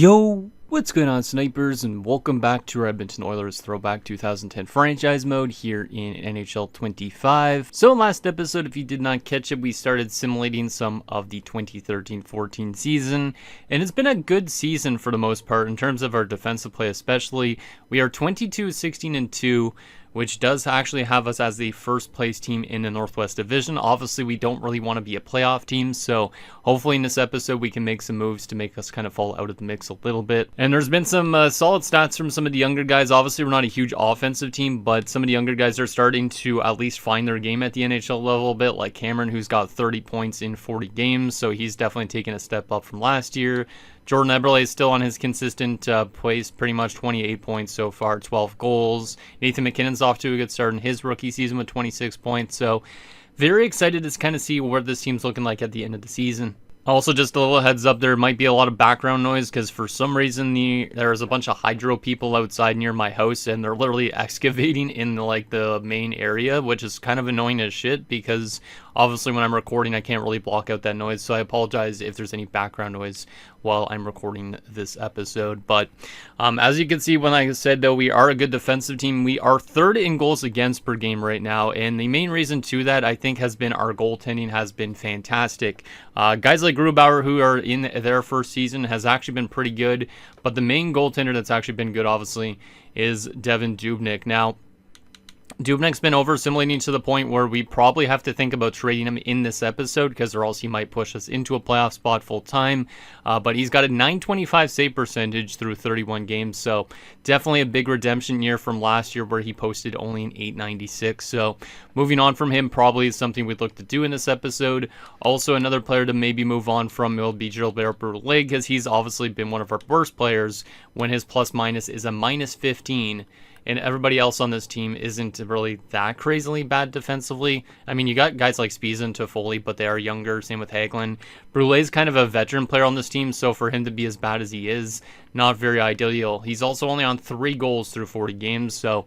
Yo, what's going on, snipers, and welcome back to our Edmonton Oilers Throwback 2010 franchise mode here in NHL 25. So last episode, if you did not catch it, we started simulating some of the 2013-14 season, and it's been a good season for the most part in terms of our defensive play especially. We are 22-16-2, which does actually have us as the first place team in the Northwest Division. Obviously, we don't really want to be a playoff team, so hopefully in this episode we can make some moves to make us kind of fall out of the mix a little bit. And there's been some solid stats from some of the younger guys. Obviously, we're not a huge offensive team, but some of the younger guys are starting to at least find their game at the NHL level a bit, like Cameron, who's got 30 points in 40 games, so he's definitely taken a step up from last year. Jordan Eberle is still on his consistent pace, pretty much 28 points so far, 12 goals. Nathan MacKinnon's off to a good start in his rookie season with 26 points. So very excited to kind of see where this team's looking like at the end of the season. Also, just a little heads up, there might be a lot of background noise because for some reason there's a bunch of hydro people outside near my house and they're literally excavating in the main area, which is kind of annoying as shit because obviously when I'm recording I can't really block out that noise, so I apologize if there's any background noise while I'm recording this episode. But as you can see, when I said though, we are a good defensive team. We are third in goals against per game right now, and the main reason to that I think has been our goaltending has been fantastic. Guys like Grubauer, who are in their first season, has actually been pretty good, but the main goaltender that's actually been good obviously is Devan Dubnyk. Now Dubnyk's been over-assimilating to the point where we probably have to think about trading him in this episode because or else he might push us into a playoff spot full-time. But he's got a .925 save percentage through 31 games, so definitely a big redemption year from last year where he posted only an .896. So moving on from him probably is something we'd look to do in this episode. Also, another player to maybe move on from will be Gilbert Brulé because he's obviously been one of our worst players when his plus-minus is a -15. And everybody else on this team isn't really that crazily bad defensively. I mean, you got guys like Spiza and Toffoli, but they are younger. Same with Hagelin. Brulé's kind of a veteran player on this team, so for him to be as bad as he is, not very ideal. He's also only on 3 goals through 40 games, so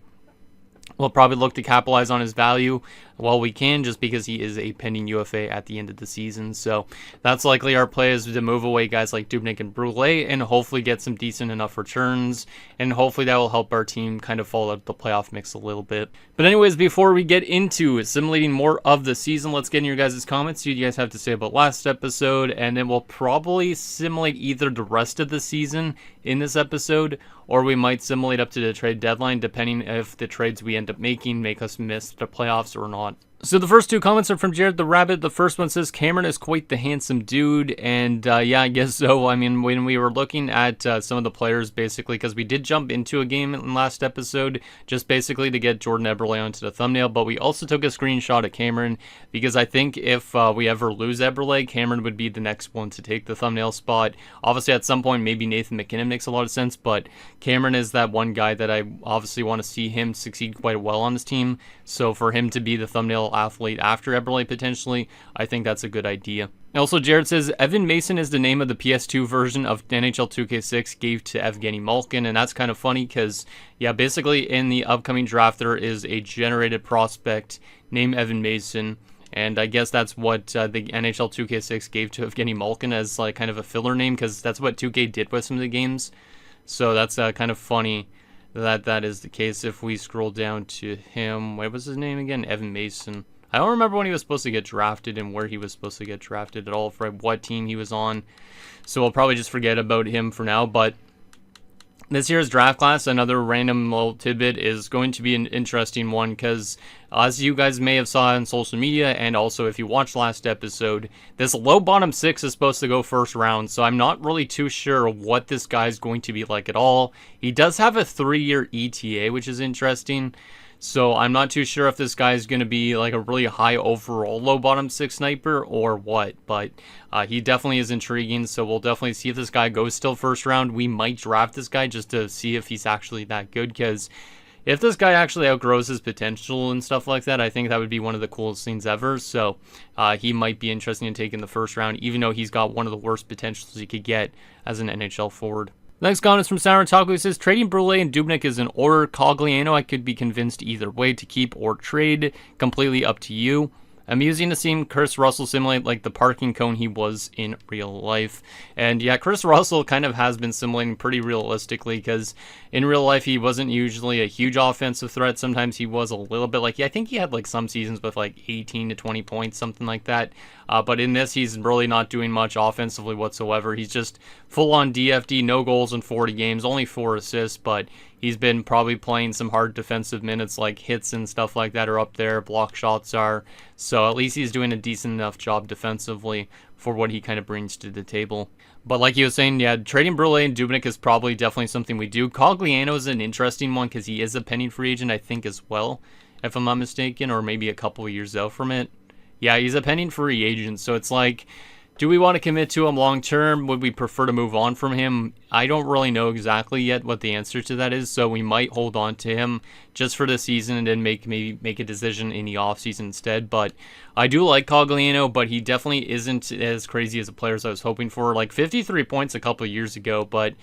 we'll probably look to capitalize on his value while we can, just because he is a pending UFA at the end of the season. So that's likely our play, is to move away guys like Dubnyk and Brulé and hopefully get some decent enough returns, and hopefully that will help our team kind of fall out of the playoff mix a little bit. But anyways, before we get into assimilating more of the season, let's get in your guys' comments, see what you guys have to say about last episode, and then we'll probably simulate either the rest of the season in this episode, or we might simulate up to the trade deadline, depending if the trades we end up making make us miss the playoffs or not. So the first 2 comments are from Jared the Rabbit. The first one says, Cameron is quite the handsome dude, and yeah, I guess so. I mean, when we were looking at some of the players, basically, because we did jump into a game in last episode, just basically to get Jordan Eberle onto the thumbnail, but we also took a screenshot of Cameron, because I think if we ever lose Eberle, Cameron would be the next one to take the thumbnail spot. Obviously, at some point, maybe Nathan MacKinnon makes a lot of sense, but Cameron is that one guy that I obviously want to see him succeed quite well on this team, so for him to be the thumbnail athlete after Eberle potentially, I think that's a good idea. Also, Jared says, Evan Mason is the name of the PS2 version of NHL 2K6 gave to Evgeny Malkin, and that's kind of funny because, yeah, basically in the upcoming draft there is a generated prospect named Evan Mason, and I guess that's what the NHL 2K6 gave to Evgeny Malkin as like kind of a filler name, because that's what 2K did with some of the games. So that's kind of funny that is the case. If we scroll down to him, what was his name again? Evan Mason. I don't remember when he was supposed to get drafted and where he was supposed to get drafted at all, for what team he was on. So we'll probably just forget about him for now. But this year's draft class, another random little tidbit, is going to be an interesting one because, as you guys may have saw on social media, and also if you watched last episode, this low bottom 6 is supposed to go first round, so I'm not really too sure what this guy's going to be like at all. He does have a 3-year ETA, which is interesting, so I'm not too sure if this guy is going to be like a really high overall low bottom 6 sniper or what, but he definitely is intriguing, so we'll definitely see if this guy goes still first round. We might draft this guy just to see if he's actually that good, because if this guy actually outgrows his potential and stuff like that, I think that would be one of the coolest things ever. So he might be interesting in taking the first round, even though he's got one of the worst potentials you could get as an NHL forward. Next comment is from Sauron Taco, who says, trading Brulé and Dubnyk is in order. Cogliano, I could be convinced either way to keep or trade. Completely up to you. Amusing to see Chris Russell simulate like the parking cone he was in real life. And yeah, Chris Russell kind of has been simulating pretty realistically, because in real life he wasn't usually a huge offensive threat. Sometimes he was a little bit, like, yeah, I think he had like some seasons with like 18 to 20 points, something like that. But in this, he's really not doing much offensively whatsoever. He's just full on DFD, no goals in 40 games, only 4 assists, but he's been probably playing some hard defensive minutes, like hits and stuff like that are up there, block shots are. So at least he's doing a decent enough job defensively for what he kind of brings to the table. But like you were saying, yeah, trading Brule and Dubnyk is probably definitely something we do. Cogliano is an interesting one because he is a pending free agent, I think, as well, if I'm not mistaken, or maybe a couple of years out from it. Yeah, he's a pending free agent, so it's like, do we want to commit to him long term? Would we prefer to move on from him? I don't really know exactly yet what the answer to that is, so we might hold on to him just for the season and then maybe make a decision in the offseason instead. But I do like Cogliano, but he definitely isn't as crazy as a player as I was hoping for. Like 53 points a couple of years ago, but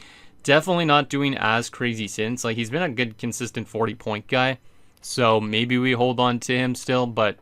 definitely not doing as crazy since. Like, he's been a good, consistent 40-point guy, so maybe we hold on to him still, but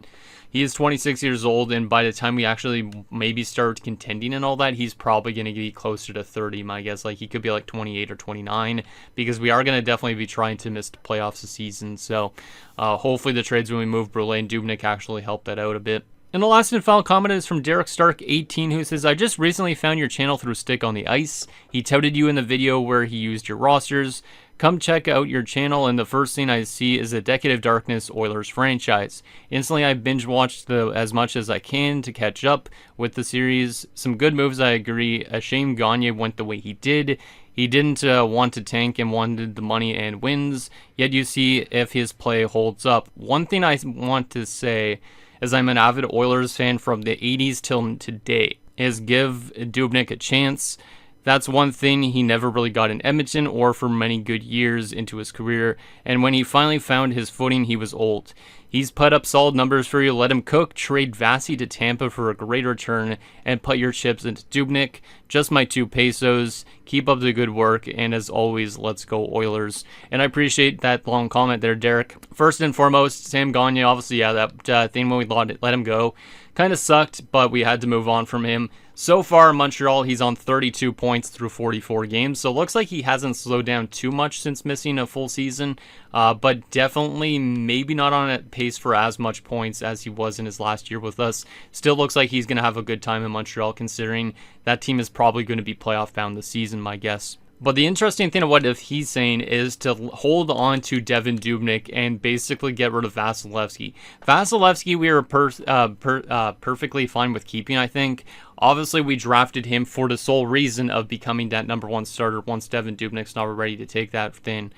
he is 26 years old, and by the time we actually maybe start contending and all that, he's probably going to be closer to 30, my guess. Like, he could be like 28 or 29, because we are going to definitely be trying to miss the playoffs this season. So hopefully the trades when we move Brule and Dubnyk actually help that out a bit. And the last and final comment is from Derek Stark 18, who says, I just recently found your channel through Stick on the Ice. He touted you in the video where he used your rosters. Come check out your channel, and the first thing I see is a Decade of Darkness Oilers franchise. Instantly, I binge-watched as much as I can to catch up with the series. Some good moves, I agree. A shame Gagne went the way he did. He didn't want to tank and wanted the money and wins, yet you see if his play holds up. One thing I want to say is I'm an avid Oilers fan from the 80s till today, is give Dubnyk a chance. That's one thing he never really got in Edmonton or for many good years into his career, and when he finally found his footing, he was old. He's put up solid numbers for you. Let him cook. Trade Vasi to Tampa for a great return and put your chips into Dubnyk. Just my 2 pesos. Keep up the good work, and as always, let's go Oilers. And I appreciate that long comment there, Derek. First and foremost, Sam Gagne, obviously, yeah, that thing when we let him go kind of sucked, but we had to move on from him. So far in Montreal, he's on 32 points through 44 games, so it looks like he hasn't slowed down too much since missing a full season, but definitely maybe not on a pace for as much points as he was in his last year with us. Still looks like he's going to have a good time in Montreal, considering that team is probably going to be playoff bound this season, my guess. But the interesting thing of what if he's saying is to hold on to Devan Dubnyk and basically get rid of Vasilevsky. Vasilevsky we were perfectly fine with keeping, I think. Obviously, we drafted him for the sole reason of becoming that number 1 starter once Devan Dubnyk's not ready to take that thing.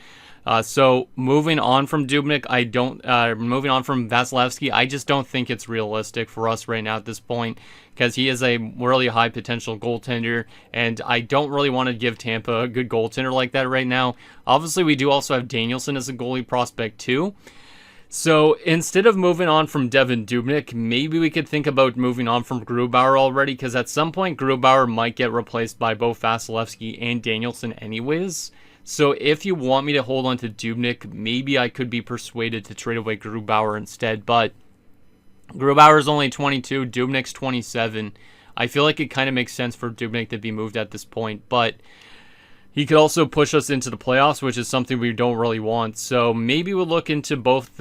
So moving on from Dubnyk, moving on from Vasilevsky, I just don't think it's realistic for us right now at this point, because he is a really high potential goaltender, and I don't really want to give Tampa a good goaltender like that right now. Obviously, we do also have Danielson as a goalie prospect too. So instead of moving on from Devan Dubnyk, maybe we could think about moving on from Grubauer already, because at some point Grubauer might get replaced by both Vasilevsky and Danielson anyways. So if you want me to hold on to Dubnyk, maybe I could be persuaded to trade away Grubauer instead. But Grubauer's only 22, Dubnyk's 27. I feel like it kind of makes sense for Dubnyk to be moved at this point. But he could also push us into the playoffs, which is something we don't really want. So maybe we'll look into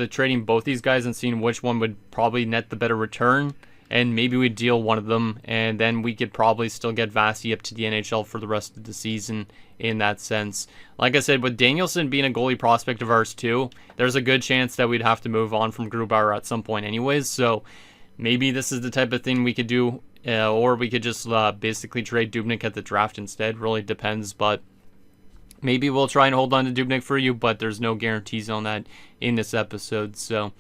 trading both these guys and seeing which one would probably net the better return. And maybe we'd deal one of them, and then we could probably still get Vasi up to the NHL for the rest of the season in that sense. Like I said, with Danielson being a goalie prospect of ours too, there's a good chance that we'd have to move on from Grubauer at some point anyways. So maybe this is the type of thing we could do, or we could just basically trade Dubnyk at the draft instead. Really depends, but maybe we'll try and hold on to Dubnyk for you, but there's no guarantees on that in this episode. So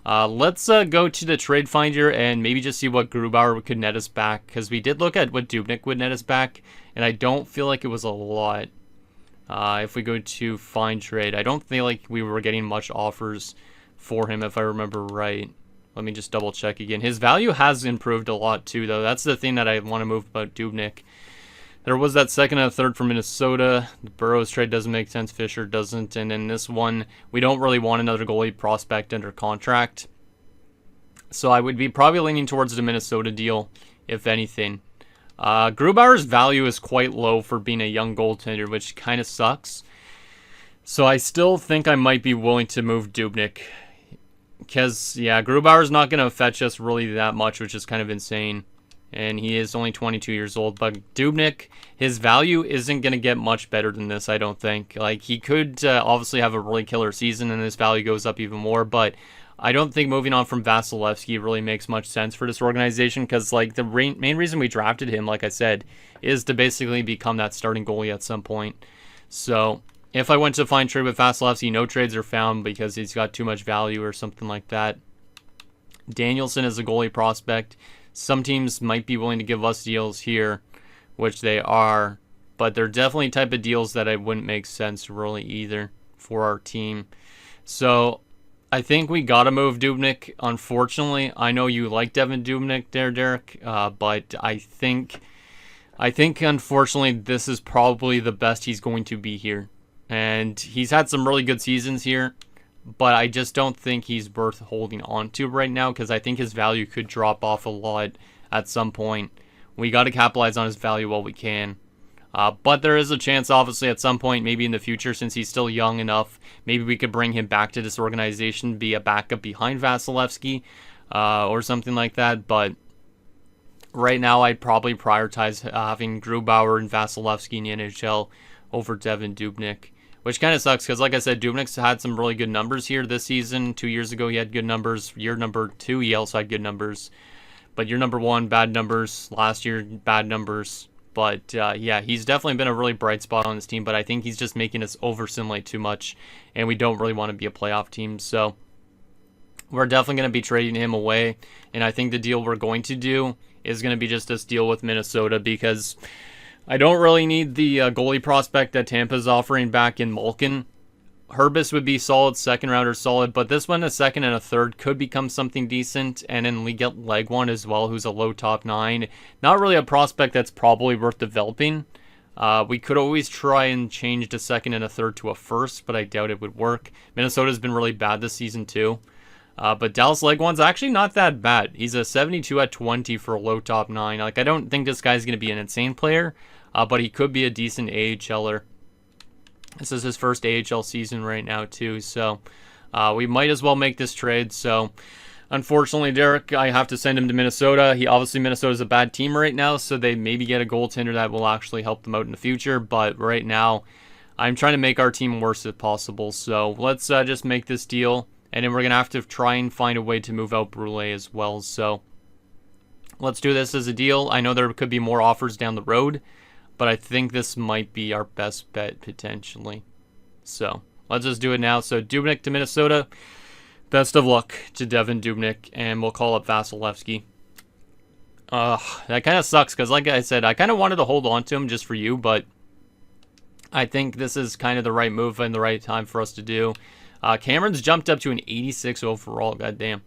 let's go to the trade finder and maybe just see what Grubauer could net us back, because we did look at what Dubnyk would net us back, and I don't feel like it was a lot. If we go to find trade, I don't feel like we were getting much offers for him, if I remember right. Let me just double check again. His value has improved a lot too, though. That's the thing that I want to move about Dubnyk. There was that second and a third from Minnesota. The Burrows trade doesn't make sense. Fisher doesn't. And in this one, we don't really want another goalie prospect under contract. So I would be probably leaning towards the Minnesota deal, if anything. Grubauer's value is quite low for being a young goaltender, which kind of sucks. So I still think I might be willing to move Dubnyk. Because, yeah, Grubauer's not going to fetch us really that much, which is kind of insane. And he is only 22 years old. But Dubnyk, his value isn't going to get much better than this, I don't think. Like, he could obviously have a really killer season, and his value goes up even more. But I don't think moving on from Vasilevsky really makes much sense for this organization. Because, like, the main reason we drafted him, like I said, is to basically become that starting goalie at some point. So if I went to find trade with Vasilevsky, no trades are found because he's got too much value or something like that. Danielson is a goalie prospect. Some teams might be willing to give us deals here, which they are, but they're definitely type of deals that it wouldn't make sense really either for our team. So I think we got to move Dubnyk. Unfortunately, I know you like Devin Dubnyk there, Derek, but I think unfortunately this is probably the best he's going to be here. And he's had some really good seasons here, but I just don't think he's worth holding on to right now because I think his value could drop off a lot at some point. We got to capitalize on his value while we can. But there is a chance, obviously, at some point, maybe in the future, since he's still young enough, maybe we could bring him back to this organization, be a backup behind Vasilevsky or something like that. But right now, I'd probably prioritize having Grubauer and Vasilevsky in the NHL over Devin Dubnyk. Which kind of sucks because, like I said, Dubnyk's had some really good numbers here this season. 2 years ago, he had good numbers. Year number 2, he also had good numbers. But year number 1, bad numbers. Last year, bad numbers. But, yeah, he's definitely been a really bright spot on this team. But I think he's just making us oversimulate too much. And we don't really want to be a playoff team. So we're definitely going to be trading him away. And I think the deal we're going to do is going to be just this deal with Minnesota because I don't really need the goalie prospect that Tampa's offering back in Malkin. Herbis would be solid, second rounder solid, but this one, a second and a third, could become something decent. And then we get Legwand as well, who's a low top 9. Not really a prospect that's probably worth developing. We could always try and change the second and a third to a first, but I doubt it would work. Minnesota's been really bad this season too. But Dallas Legwand's actually not that bad. He's a 72 at 20 for a low top 9. Like, I don't think this guy's going to be an insane player, but he could be a decent AHLer. This is his first AHL season right now too, so we might as well make this trade. So unfortunately, Derek, I have to send him to Minnesota. Minnesota's a bad team right now, so they maybe get a goaltender that will actually help them out in the future. But right now, I'm trying to make our team worse if possible. So let's just make this deal. And then we're going to have to try and find a way to move out Brule as well. So let's do this as a deal. I know there could be more offers down the road, but I think this might be our best bet potentially. So let's just do it now. So Dubnyk to Minnesota. Best of luck to Devin Dubnyk. And we'll call up Vasilevsky. That kind of sucks because, like I said, I kind of wanted to hold on to him just for you, but I think this is kind of the right move and the right time for us to do. Cameron's jumped up to an 86 overall. Goddamn.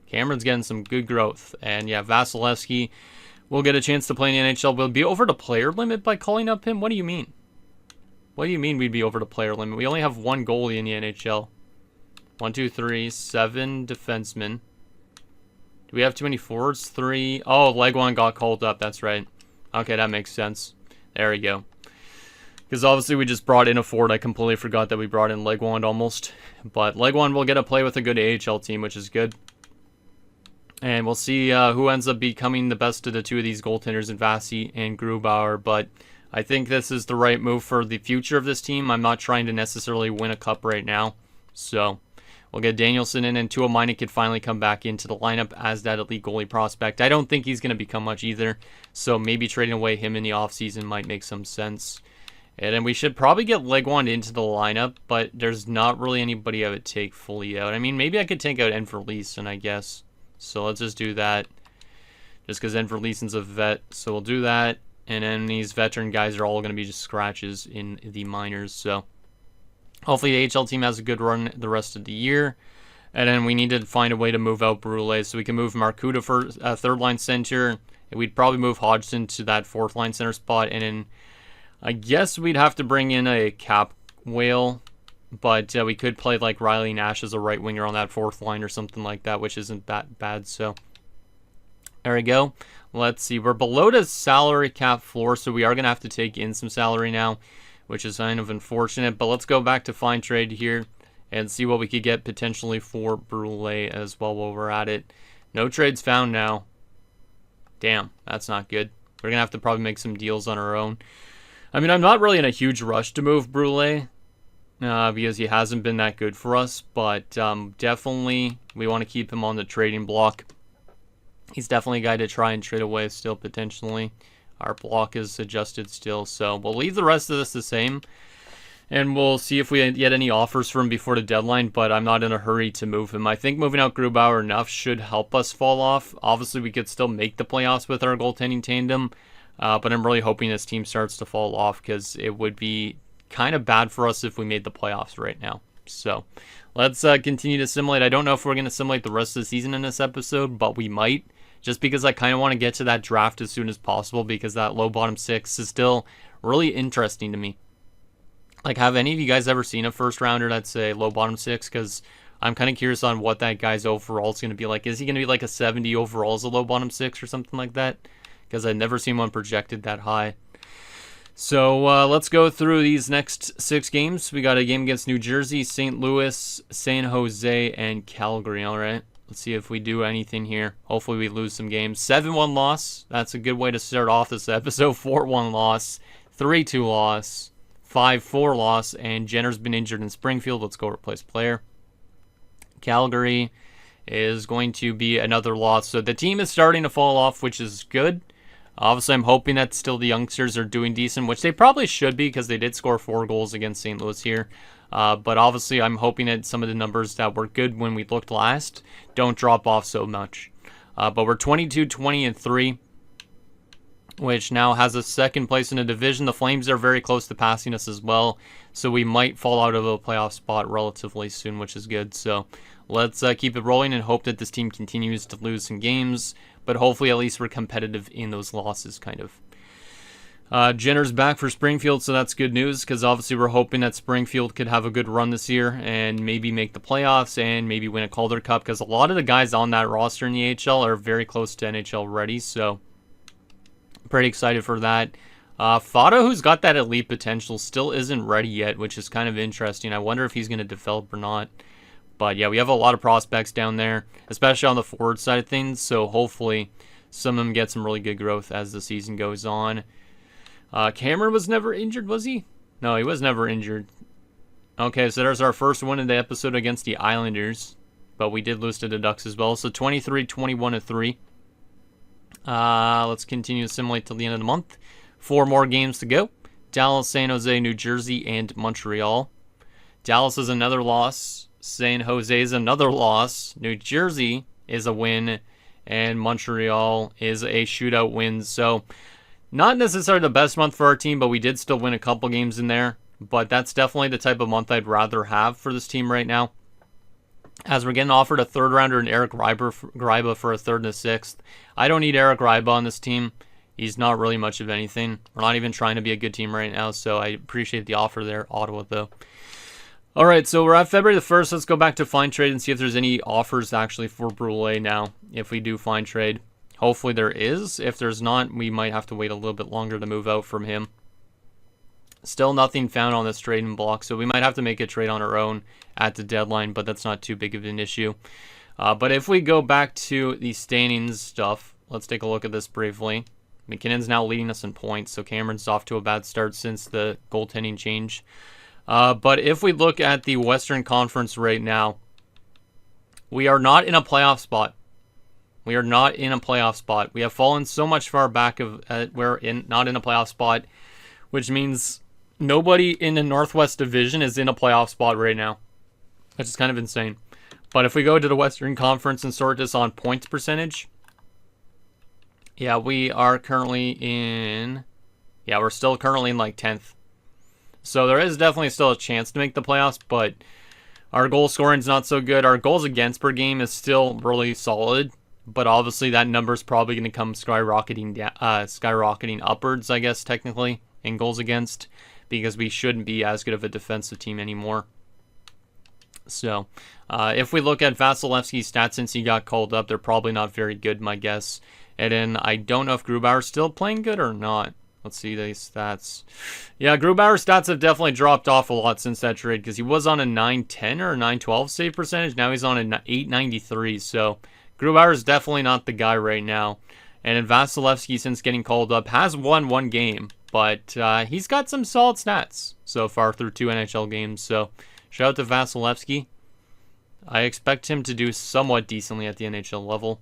Cameron's getting some good growth. And yeah, Vasilevsky will get a chance to play in the NHL. We'll be over the player limit by calling up him? What do you mean? What do you mean we'd be over the player limit? We only have one goalie in the NHL. 1, 2, 3, 7 defensemen. Do we have too many forwards? 3. Oh, Legwand got called up. That's right. Okay, that makes sense. There we go. Because obviously we just brought in a forward. I completely forgot that we brought in Legwand almost. But Legwand will get to play with a good AHL team, which is good. And we'll see who ends up becoming the best of the two of these goaltenders in Vasi and Grubauer. But I think this is the right move for the future of this team. I'm not trying to necessarily win a cup right now. So we'll get Danielson in, and Tuomainen could finally come back into the lineup as that elite goalie prospect. I don't think he's going to become much either. So maybe trading away him in the offseason might make some sense. And then we should probably get Legwand into the lineup, but there's not really anybody I would take fully out. I mean, maybe I could take out Enverleeson, I guess. So let's just do that. Just because Enverleeson's a vet. So we'll do that. And then these veteran guys are all going to be just scratches in the minors. So hopefully the AHL team has a good run the rest of the year. And then we need to find a way to move out Brule. So we can move Markuda for third-line center. And we'd probably move Hodgson to that fourth-line center spot. And then I guess we'd have to bring in a cap whale But we could play like Riley Nash as a right winger on that fourth line or something like that, which isn't that bad. So there we go. Let's see. We're below the salary cap floor, so we are going to have to take in some salary now, which is kind of unfortunate. But let's go back to find trade here and see what we could get potentially for Brule as well while we're at it. No trades found now. Damn, that's not good. We're going to have to probably make some deals on our own. I mean, I'm not really in a huge rush to move Brule because he hasn't been that good for us. But definitely we want to keep him on the trading block. He's definitely a guy to try and trade away still potentially. Our block is adjusted still. So we'll leave the rest of this the same. And we'll see if we get any offers from him before the deadline, but I'm not in a hurry to move him. I think moving out Grubauer enough should help us fall off. Obviously, we could still make the playoffs with our goaltending tandem, but I'm really hoping this team starts to fall off because it would be kind of bad for us if we made the playoffs right now. So let's continue to simulate. I don't know if we're going to simulate the rest of the season in this episode, but we might, just because I kind of want to get to that draft as soon as possible because that low bottom six is still really interesting to me. Like, have any of you guys ever seen a first rounder that's a low bottom six? Because I'm kind of curious on what that guy's overall is going to be like. Is he going to be like a 70 overall as a low bottom six or something like that? Because I've never seen one projected that high. So let's go through these next 6 games. We got a game against New Jersey, St. Louis, San Jose, and Calgary. All right, let's see if we do anything here. Hopefully we lose some games. 7-1 loss. That's a good way to start off this episode. 4-1 loss, 3-2 loss. 5-4 loss, and Jenner's been injured in Springfield. Let's go replace player. Calgary is going to be another loss. So the team is starting to fall off, which is good. Obviously, I'm hoping that still the youngsters are doing decent, which they probably should be because they did score 4 goals against St. Louis here. But obviously, I'm hoping that some of the numbers that were good when we looked last don't drop off so much. But we're 22-20-3. Which now has us second place in the division. The Flames are very close to passing us as well, so we might fall out of a playoff spot relatively soon, which is good. So let's keep it rolling and hope that this team continues to lose some games, but hopefully at least we're competitive in those losses, kind of. Jenner's back for Springfield, so that's good news because obviously we're hoping that Springfield could have a good run this year and maybe make the playoffs and maybe win a Calder Cup because a lot of the guys on that roster in the AHL are very close to NHL ready, so pretty excited for that. Fado, who's got that elite potential, still isn't ready yet, which is kind of interesting. I wonder if he's going to develop or not. But yeah, we have a lot of prospects down there, especially on the forward side of things. So hopefully some of them get some really good growth as the season goes on. Cameron was never injured, was he? No, he was never injured. Okay, so there's our first win in the episode against the Islanders. But we did lose to the Ducks as well. So 23-21-3. Let's continue to simulate till the end of the month. 4 more games to go. Dallas, San Jose, New Jersey, and Montreal. Dallas is another loss. San Jose is another loss. New Jersey is a win. And Montreal is a shootout win. So, not necessarily the best month for our team, but we did still win a couple games in there. But that's definitely the type of month I'd rather have for this team right now. As we're getting offered a 3rd rounder and Eric Gryba for a 3rd and a 6th. I don't need Eric Gryba on this team. He's not really much of anything. We're not even trying to be a good team right now, so I appreciate the offer there, Ottawa, though. All right, so we're at February the 1st. Let's go back to find trade and see if there's any offers actually for Brule now, if we do find trade. Hopefully there is. If there's not, we might have to wait a little bit longer to move out from him. Still nothing found on this trading block, so we might have to make a trade on our own at the deadline, but that's not too big of an issue. But if we go back to the standings stuff, let's take a look at this briefly. McKinnon's now leading us in points, so Cameron's off to a bad start since the goaltending change. But if we look at the Western Conference right now, we are not in a playoff spot. We are not in a playoff spot. We have fallen so much far back we're not in a playoff spot, which means nobody in the Northwest Division is in a playoff spot right now, which is kind of insane. But if we go to the Western Conference and sort this on points percentage, yeah, we are currently in, we're still currently in like 10th. So there is definitely still a chance to make the playoffs, but our goal scoring is not so good. Our goals against per game is still really solid, but obviously that number is probably going to come skyrocketing upwards, I guess, technically, in goals against, because we shouldn't be as good of a defensive team anymore. So, if we look at Vasilevsky's stats since he got called up, they're probably not very good, my guess. And then I don't know if Grubauer's still playing good or not. Let's see these stats. Yeah, Grubauer's stats have definitely dropped off a lot since that trade because he was on a 910 or a 912 save percentage. Now he's on an 893. So, Grubauer's definitely not the guy right now. And then Vasilevsky, since getting called up, has won one game. But he's got some solid stats so far through 2 NHL games. So, shout out to Vasilevsky. I expect him to do somewhat decently at the NHL level.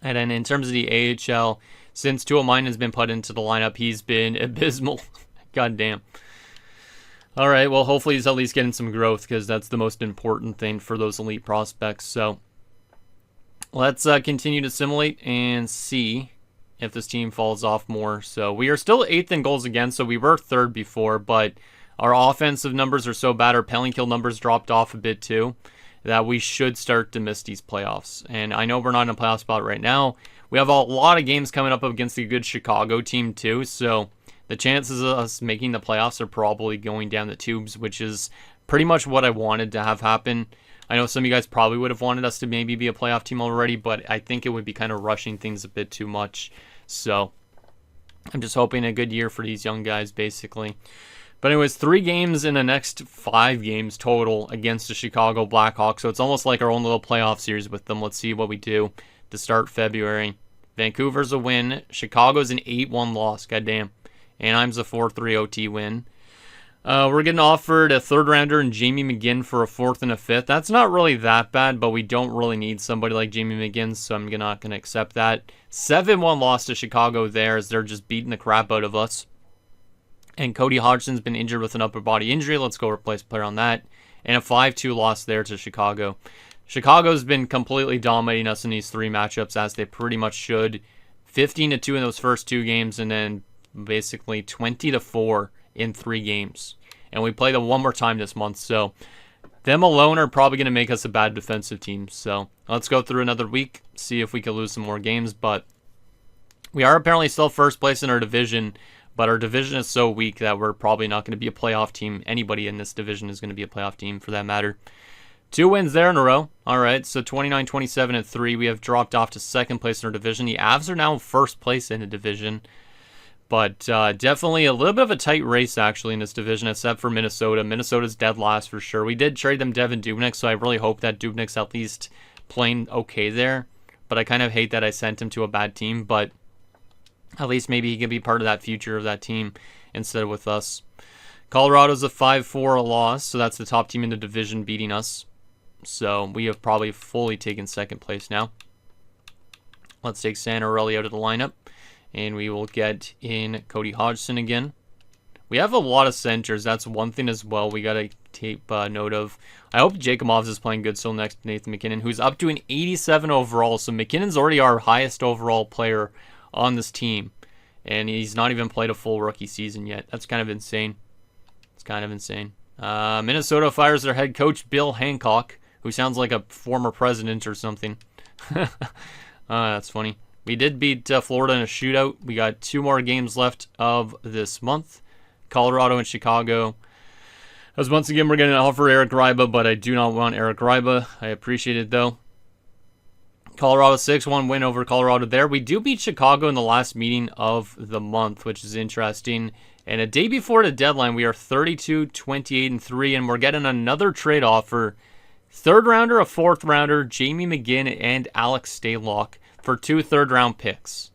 And then in terms of the AHL, since Tuomainen has been put into the lineup, he's been abysmal. God damn. All right, well, hopefully he's at least getting some growth because that's the most important thing for those elite prospects. So let's continue to simulate and see if this team falls off more. So we are still 8th in goals against, so we were 3rd before, but our offensive numbers are so bad, our penalty kill numbers dropped off a bit too, that we should start to miss these playoffs. And I know we're not in a playoff spot right now. We have a lot of games coming up against a good Chicago team too, so the chances of us making the playoffs are probably going down the tubes, which is pretty much what I wanted to have happen. I know some of you guys probably would have wanted us to maybe be a playoff team already, but I think it would be kind of rushing things a bit too much. So I'm just hoping a good year for these young guys, basically. But anyways, 3 games in the next 5 games total against the Chicago Blackhawks. So it's almost like our own little playoff series with them. Let's see what we do to start February. Vancouver's a win. Chicago's an 8-1 loss. Goddamn. Anaheim's a 4-3 OT win. We're getting offered a 3rd rounder and Jamie McGinn for a 4th and a 5th. That's not really that bad, but we don't really need somebody like Jamie McGinn, so I'm not going to accept that. 7-1 loss to Chicago there as they're just beating the crap out of us. And Cody Hodgson's been injured with an upper body injury. Let's go replace player on that. And a 5-2 loss there to Chicago. Chicago's been completely dominating us in these 3 matchups, as they pretty much should. 15-2 in those first 2 games, and then basically 20-4 in 3 games. And we play them one more time this month, so them alone are probably going to make us a bad defensive team. So let's go through another week, see if we can lose some more games. But we are apparently still first place in our division, but our division is so weak that we're probably not going to be a playoff team. Anybody in this division is going to be a playoff team for that matter. 2 wins there in a row. All right, so 29-27-3. We have dropped off to 2nd place in our division. The Avs are now first place in the division. But definitely a little bit of a tight race, actually, in this division, except for Minnesota. Minnesota's dead last for sure. We did trade them Devin Dubnyk, so I really hope that Dubnyk's at least playing okay there. But I kind of hate that I sent him to a bad team, but at least maybe he can be part of that future of that team instead of with us. Colorado's a 5-4 loss, so that's the top team in the division beating us. So we have probably fully taken 2nd place now. Let's take Santorelli out of the lineup. And we will get in Cody Hodgson again. We have a lot of centers. That's one thing as well we got to take note of. I hope Jacomovs is playing good still next to Nathan MacKinnon, who's up to an 87 overall. So McKinnon's already our highest overall player on this team. And he's not even played a full rookie season yet. That's kind of insane. It's kind of insane. Minnesota fires their head coach, Bill Hancock, who sounds like a former president or something. That's funny. We did beat Florida in a shootout. We got 2 more games left of this month. Colorado and Chicago. As once again, we're going to offer Eric Ryba, but I do not want Eric Ryba. I appreciate it, though. Colorado 6-1 win over Colorado there. We do beat Chicago in the last meeting of the month, which is interesting. And a day before the deadline, we are 32-28-3, and we're getting another trade offer. 3rd rounder, a 4th rounder, Jamie McGinn, and Alex Stalock for 2 third-round picks.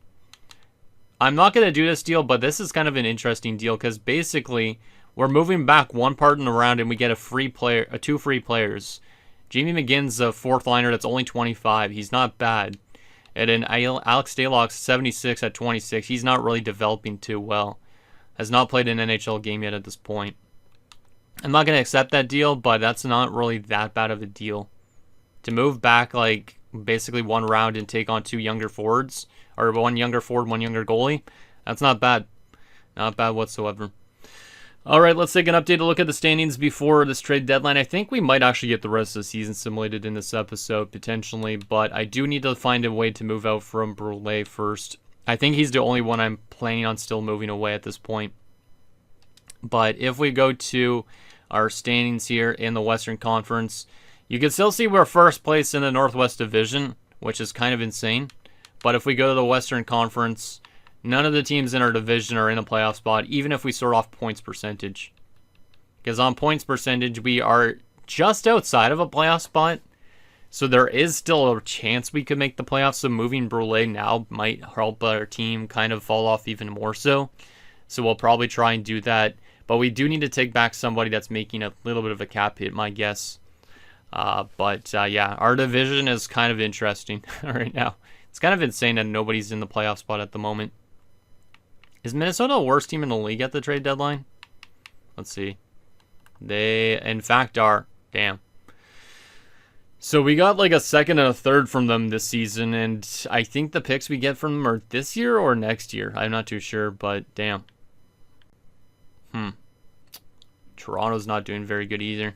I'm not going to do this deal, but this is kind of an interesting deal because basically we're moving back one part in the round and we get a free player, 2 free players. Jamie McGinn's a 4th liner that's only 25. He's not bad. And then Alex Stalock's 76 at 26. He's not really developing too well. Has not played an NHL game yet at this point. I'm not going to accept that deal, but that's not really that bad of a deal. To move back like basically 1 round and take on 2 younger forwards, or 1 younger forward, 1 younger goalie, that's not bad. Not bad whatsoever. All right, let's take an update to look at the standings before this trade deadline. I think we might actually get the rest of the season simulated in this episode, potentially, but I do need to find a way to move out from Brule first. I think he's the only one I'm planning on still moving away at this point. But if we go to our standings here in the Western Conference. You can still see we're first place in the Northwest Division, which is kind of insane. But if we go to the Western Conference, none of the teams in our division are in a playoff spot, even if we sort off points percentage. Because on points percentage, we are just outside of a playoff spot. So there is still a chance we could make the playoffs. So moving Brule now might help our team kind of fall off even more so. So we'll probably try and do that. But we do need to take back somebody that's making a little bit of a cap hit, my guess. Yeah, our division is kind of interesting right now. It's kind of insane that nobody's in the playoff spot at the moment. Is Minnesota the worst team in the league at the trade deadline? Let's see. They, in fact, are. Damn. So we got like a second and a third from them this season, and I think the picks we get from them are this year or next year. I'm not too sure, but damn. Toronto's not doing very good either.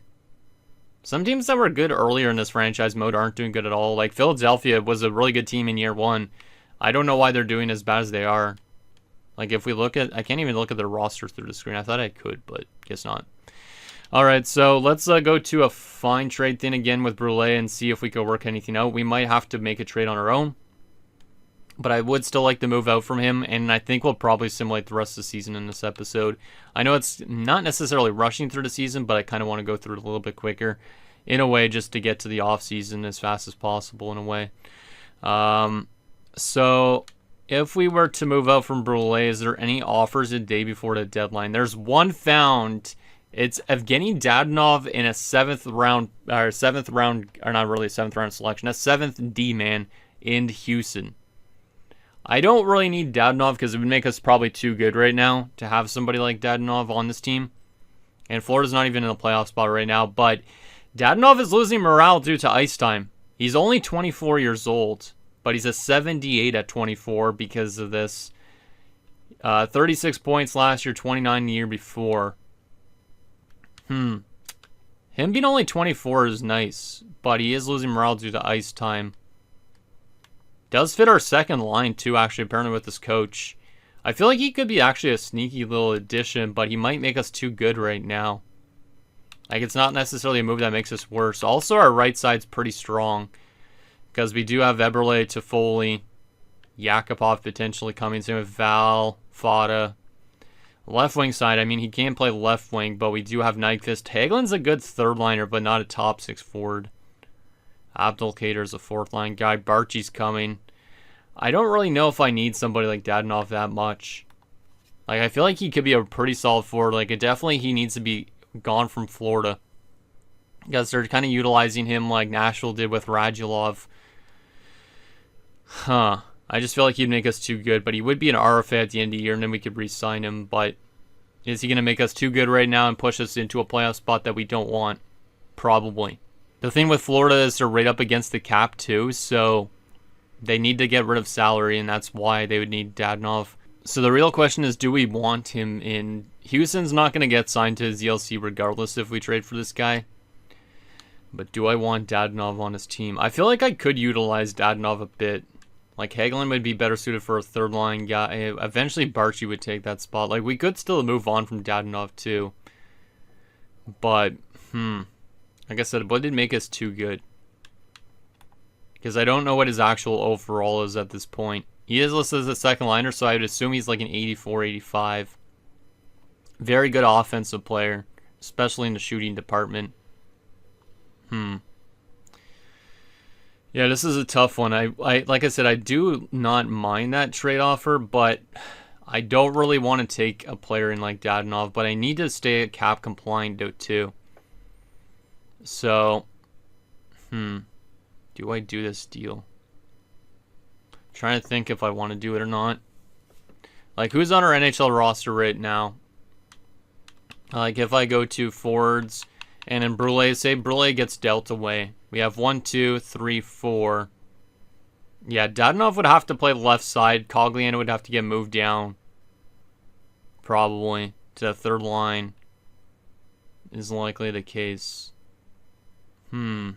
Some teams that were good earlier in this franchise mode aren't doing good at all. Like Philadelphia was a really good team in year one. I don't know why they're doing as bad as they are. Like if we look at, I can't even look at their roster through the screen. I thought I could, but guess not. All right, so let's go to a fine trade thing again with Brule and see if we can work anything out. We might have to make a trade on our own, but I would still like to move out from him, and I think we'll probably simulate the rest of the season in this episode. I know it's not necessarily rushing through the season, but I kind of want to go through it a little bit quicker, in a way, just to get to the off season as fast as possible, in a way. So if we were to move out from Brule, is there any offers a day before the deadline? There's one found. It's Evgeny Dadonov in a seventh round, or not really a seventh round selection, a seventh D man in Houston. I don't really need Dadonov because it would make us probably too good right now to have somebody like Dadonov on this team. And Florida's not even in the playoff spot right now, but Dadonov is losing morale due to ice time. He's only 24 years old, but he's a 78 at 24 because of this. 36 points last year, 29 the year before. Him being only 24 is nice, but he is losing morale due to ice time. Does fit our second line too, actually, apparently with this coach. I feel like he could be actually a sneaky little addition, but he might make us too good right now. Like, it's not necessarily a move that makes us worse. Also, our right side's pretty strong, because we do have Eberle, Toffoli, Yakupov potentially coming soon with Val, Fada. Left wing side, I mean, he can play left wing, but we do have Nyquist. Hagelin's a good third liner, but not a top six forward. Abdelkader's a fourth line guy. Barchi's coming. I don't really know if I need somebody like Dadonov that much. Like, I feel like he could be a pretty solid forward. Like, he needs to be gone from Florida, because they're kind of utilizing him like Nashville did with Radulov. I just feel like he'd make us too good, but he would be an RFA at the end of the year, and then we could re-sign him. But is he going to make us too good right now and push us into a playoff spot that we don't want? Probably. The thing with Florida is they're right up against the cap too, so they need to get rid of salary, and that's why they would need Dadonov. So the real question is, do we want him in? Houston's not going to get signed to ZLC regardless if we trade for this guy. But do I want Dadonov on his team? I feel like I could utilize Dadonov a bit. Like, Hagelin would be better suited for a third line guy. Eventually, Barchi would take that spot. Like, we could still move on from Dadonov too. But, like I said, it did make us too good. Because I don't know what his actual overall is at this point. He is listed as a second liner, so I would assume he's like an 84, 85. Very good offensive player, especially in the shooting department. Yeah, this is a tough one. I like I said, I do not mind that trade offer, but I don't really want to take a player in like Dadonov, but I need to stay cap compliant too. So, do I do this deal? I'm trying to think if I want to do it or not. Like, who's on our NHL roster right now? Like, if I go to forwards and then Brule, say Brule gets dealt away. We have 1, 2, 3, 4. Yeah, Dadonov would have to play left side. Cogliano would have to get moved down. Probably. To the third line. Is likely the case. But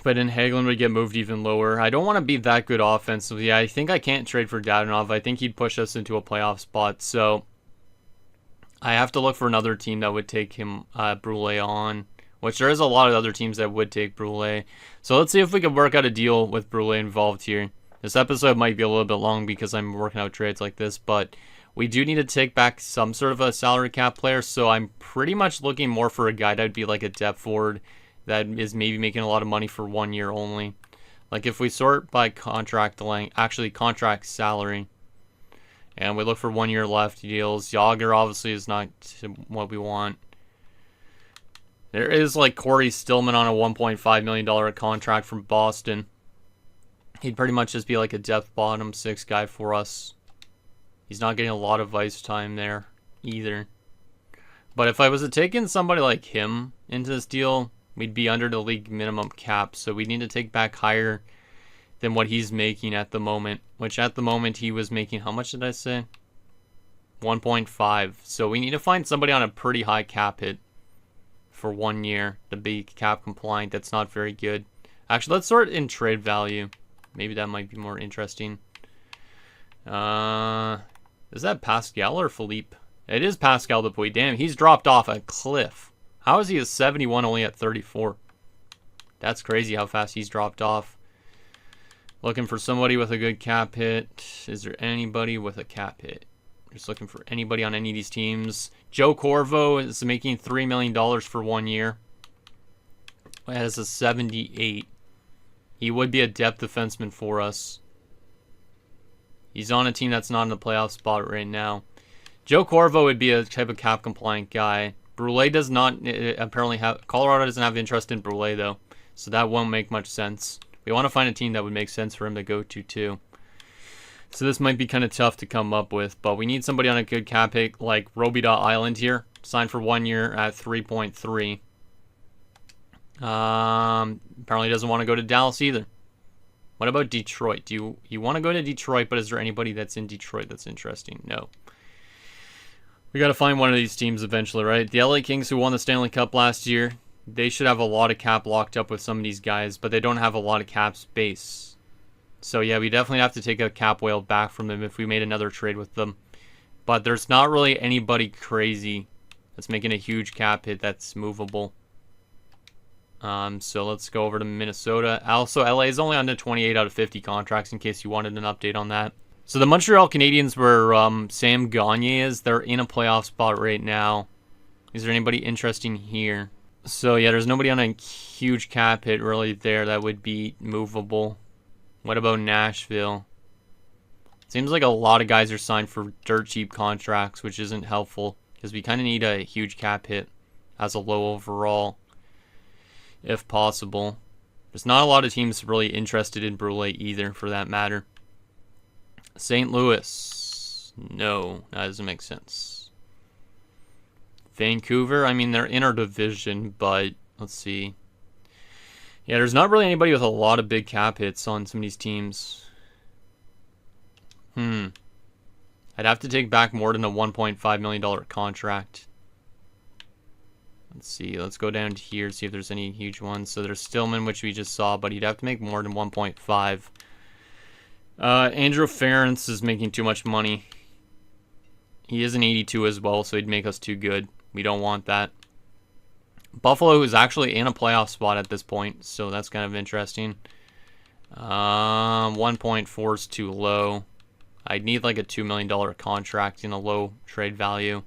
then Hagelin would get moved even lower. I don't want to be that good offensively. I think I can't trade for Dadonov. I think he'd push us into a playoff spot. So I have to look for another team that would take him, Brule on, which there is a lot of other teams that would take Brule. So let's see if we can work out a deal with Brule involved here. This episode might be a little bit long because I'm working out trades like this, but we do need to take back some sort of a salary cap player, so I'm pretty much looking more for a guy that would be like a depth forward that is maybe making a lot of money for 1 year only. Like if we sort by contract length, actually contract salary, and we look for 1 year left deals, Yager obviously is not what we want. There is like Corey Stillman on a $1.5 million contract from Boston. He'd pretty much just be like a depth bottom 6 guy for us. He's not getting a lot of ice time there either. But if I was to take in somebody like him into this deal, we'd be under the league minimum cap. So we need to take back higher than what he's making at the moment. Which at the moment he was making, how much did I say? 1.5. So we need to find somebody on a pretty high cap hit for 1 year to be cap compliant. That's not very good. Actually, let's sort in trade value. Maybe that might be more interesting. Is that Pascal or Philippe? It is Pascal Dupuis. Damn, he's dropped off a cliff. How is he at 71 only at 34? That's crazy how fast he's dropped off. Looking for somebody with a good cap hit. Is there anybody with a cap hit? Just looking for anybody on any of these teams. Joe Corvo is making $3 million for 1 year. It has a 78. He would be a depth defenseman for us. He's on a team that's not in the playoff spot right now. Joe Corvo would be a type of cap compliant guy. Brule does not apparently have. Colorado doesn't have interest in Brule though, so that won't make much sense. We want to find a team that would make sense for him to go to too. So this might be kind of tough to come up with, but we need somebody on a good cap hit like Robida Island here, signed for 1 year at 3.3. Apparently doesn't want to go to Dallas either. What about Detroit? Do you want to go to Detroit, but is there anybody that's in Detroit that's interesting? No. We got to find one of these teams eventually, right? The LA Kings, who won the Stanley Cup last year, they should have a lot of cap locked up with some of these guys, but they don't have a lot of cap space. So yeah, we definitely have to take a cap whale back from them if we made another trade with them. But there's not really anybody crazy that's making a huge cap hit that's movable. So let's go over to Minnesota. Also, LA is only on the 28 out of 50 contracts in case you wanted an update on that. So the Montreal Canadiens, where Sam Gagner is, they're in a playoff spot right now. Is there anybody interesting here? So yeah, there's nobody on a huge cap hit really there that would be movable. What about Nashville? Seems like a lot of guys are signed for dirt cheap contracts, which isn't helpful because we kind of need a huge cap hit as a low overall, if possible. There's not a lot of teams really interested in Brule either, for that matter. St. Louis. No, that doesn't make sense. Vancouver, I mean, they're in our division, but let's see. Yeah, there's not really anybody with a lot of big cap hits on some of these teams. I'd have to take back more than a $1.5 million contract. Let's see. Let's go down here and see if there's any huge ones. So there's Stillman, which we just saw, but he'd have to make more than 1.5. Andrew Ference is making too much money. He is an 82 as well, so he'd make us too good. We don't want that. Buffalo is actually in a playoff spot at this point, so that's kind of interesting. 1.4 is too low. I'd need like a $2 million contract in a low trade value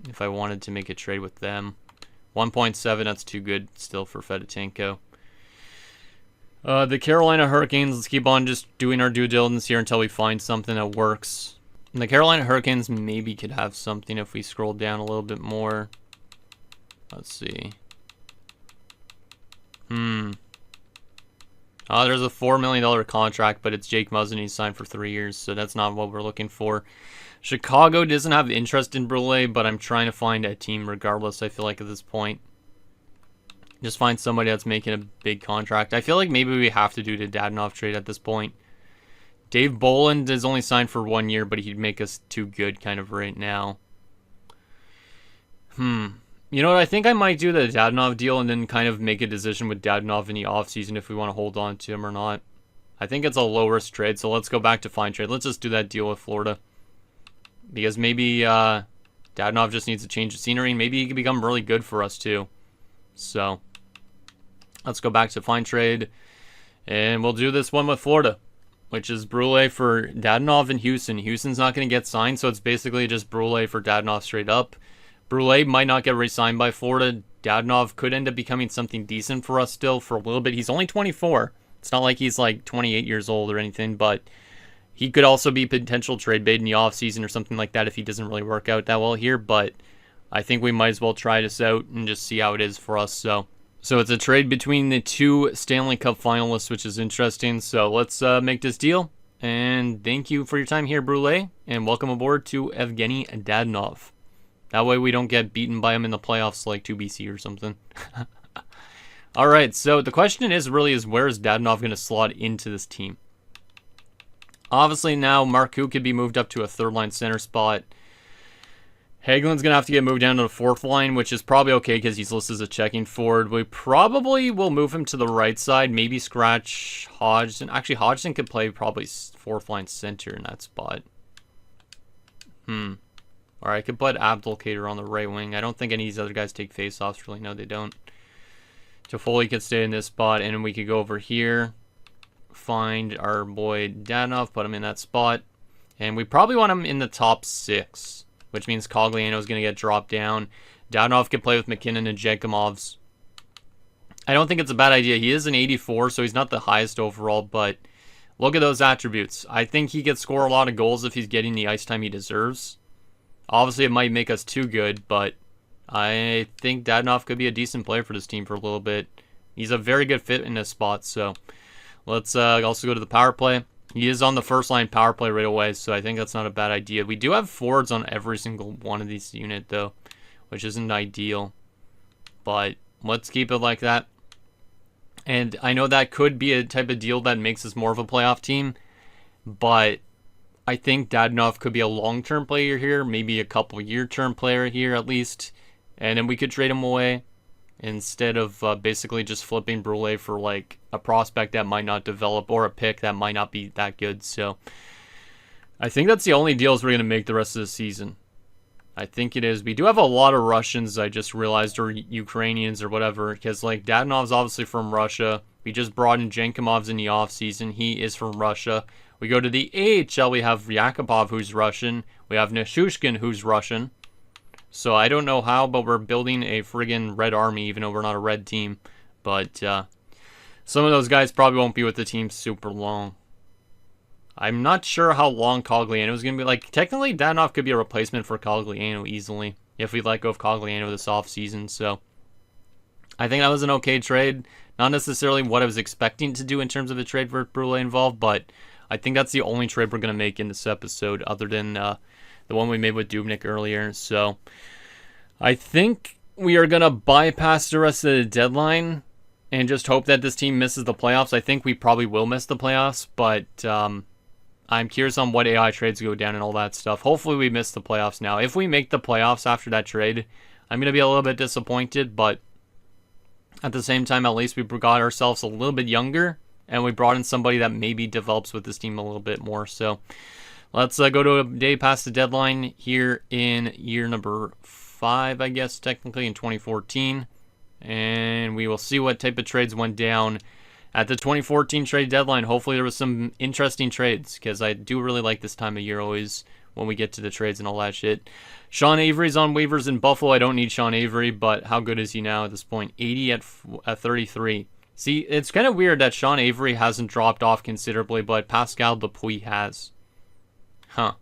if I wanted to make a trade with them. 1.7, that's too good still for Fedotenko. The Carolina Hurricanes, let's keep on just doing our due diligence here until we find something that works. And the Carolina Hurricanes maybe could have something if we scroll down a little bit more. Let's see. Oh, there's a $4 million contract, but it's Jake Muzzin. He's signed for 3 years, so that's not what we're looking for. Chicago doesn't have interest in Brule, but I'm trying to find a team regardless, I feel like, at this point. Just find somebody that's making a big contract. I feel like maybe we have to do the Dadonov trade at this point. Dave Boland is only signed for 1 year, but he'd make us too good kind of right now. You know what? I think I might do the Dadonov deal and then kind of make a decision with Dadonov in the offseason if we want to hold on to him or not. I think it's a low-risk trade, so let's go back to fine trade. Let's just do that deal with Florida. Because maybe Dadonov just needs a change of scenery, and maybe he can become really good for us too. So let's go back to fine trade, and we'll do this one with Florida, which is Brule for Dadonov and Houston. Houston's not going to get signed, so it's basically just Brule for Dadonov straight up. Brule might not get re-signed by Florida. Dadonov could end up becoming something decent for us still for a little bit. He's only 24. It's not like he's like 28 years old or anything, but he could also be potential trade bait in the offseason or something like that if he doesn't really work out that well here, but I think we might as well try this out and just see how it is for us. So it's a trade between the two Stanley Cup finalists, which is interesting. So let's make this deal. And thank you for your time here, Brule, and welcome aboard to Evgeny Dadonov. That way we don't get beaten by him in the playoffs like 2BC or something. All right, so the question is where is Dadonov going to slot into this team? Obviously now Marcoux could be moved up to a third-line center spot. Hagelin's going to have to get moved down to the fourth line, which is probably okay because he's listed as a checking forward. We probably will move him to the right side, maybe scratch Hodgson. Actually, Hodgson could play probably fourth-line center in that spot. Or I could put Abdelkader on the right wing. I don't think any of these other guys take faceoffs. Really, no, they don't. Toffoli could stay in this spot, and then we could go over here, find our boy Dadonov, put him in that spot, and we probably want him in the top 6, which means Cogliano is going to get dropped down. Dadonov could play with McKinnon and Jenkimovs. I don't think it's a bad idea. He is an 84, so he's not the highest overall, but look at those attributes. I think he could score a lot of goals if he's getting the ice time he deserves. Obviously, it might make us too good, but I think Dadonov could be a decent player for this team for a little bit. He's a very good fit in this spot, so let's also go to the power play. He is on the first line power play right away, so I think that's not a bad idea. We do have forwards on every single one of these units, though, which isn't ideal, but let's keep it like that. And I know that could be a type of deal that makes us more of a playoff team, but I think Dadonov could be a long-term player here, maybe a couple-year-term player here at least, and then we could trade him away instead of basically just flipping Brule for like a prospect that might not develop or a pick that might not be that good. So I think that's the only deals we're going to make the rest of the season. I think it is. We do have a lot of Russians, I just realized, or Ukrainians or whatever, because like Dadonov's obviously from Russia. We just brought in Jenkimovs in the offseason. He is from Russia. We go to the AHL, we have Yakupov, who's Russian. We have Nishushkin, who's Russian. So I don't know how, but we're building a friggin' red army, even though we're not a red team. But some of those guys probably won't be with the team super long. I'm not sure how long Cogliano is going to be. Like, technically, Dadonov could be a replacement for Cogliano easily if we let go of Cogliano this offseason. So I think that was an okay trade. Not necessarily what I was expecting to do in terms of a trade for Brule involved, but I think that's the only trade we're going to make in this episode other than the one we made with Dubnyk earlier. So I think we are going to bypass the rest of the deadline and just hope that this team misses the playoffs. I think we probably will miss the playoffs, but I'm curious on what AI trades go down and all that stuff. Hopefully we miss the playoffs now. If we make the playoffs after that trade, I'm going to be a little bit disappointed, but at the same time, at least we got ourselves a little bit younger, and we brought in somebody that maybe develops with this team a little bit more. So let's go to a day past the deadline here in year number 5, I guess, technically in 2014. And we will see what type of trades went down at the 2014 trade deadline. Hopefully there was some interesting trades, because I do really like this time of year always when we get to the trades and all that shit. Sean Avery's on waivers in Buffalo. I don't need Sean Avery, but how good is he now at this point? 80 at 33. See, it's kind of weird that Sean Avery hasn't dropped off considerably, but Pascal Dupuis has. Huh.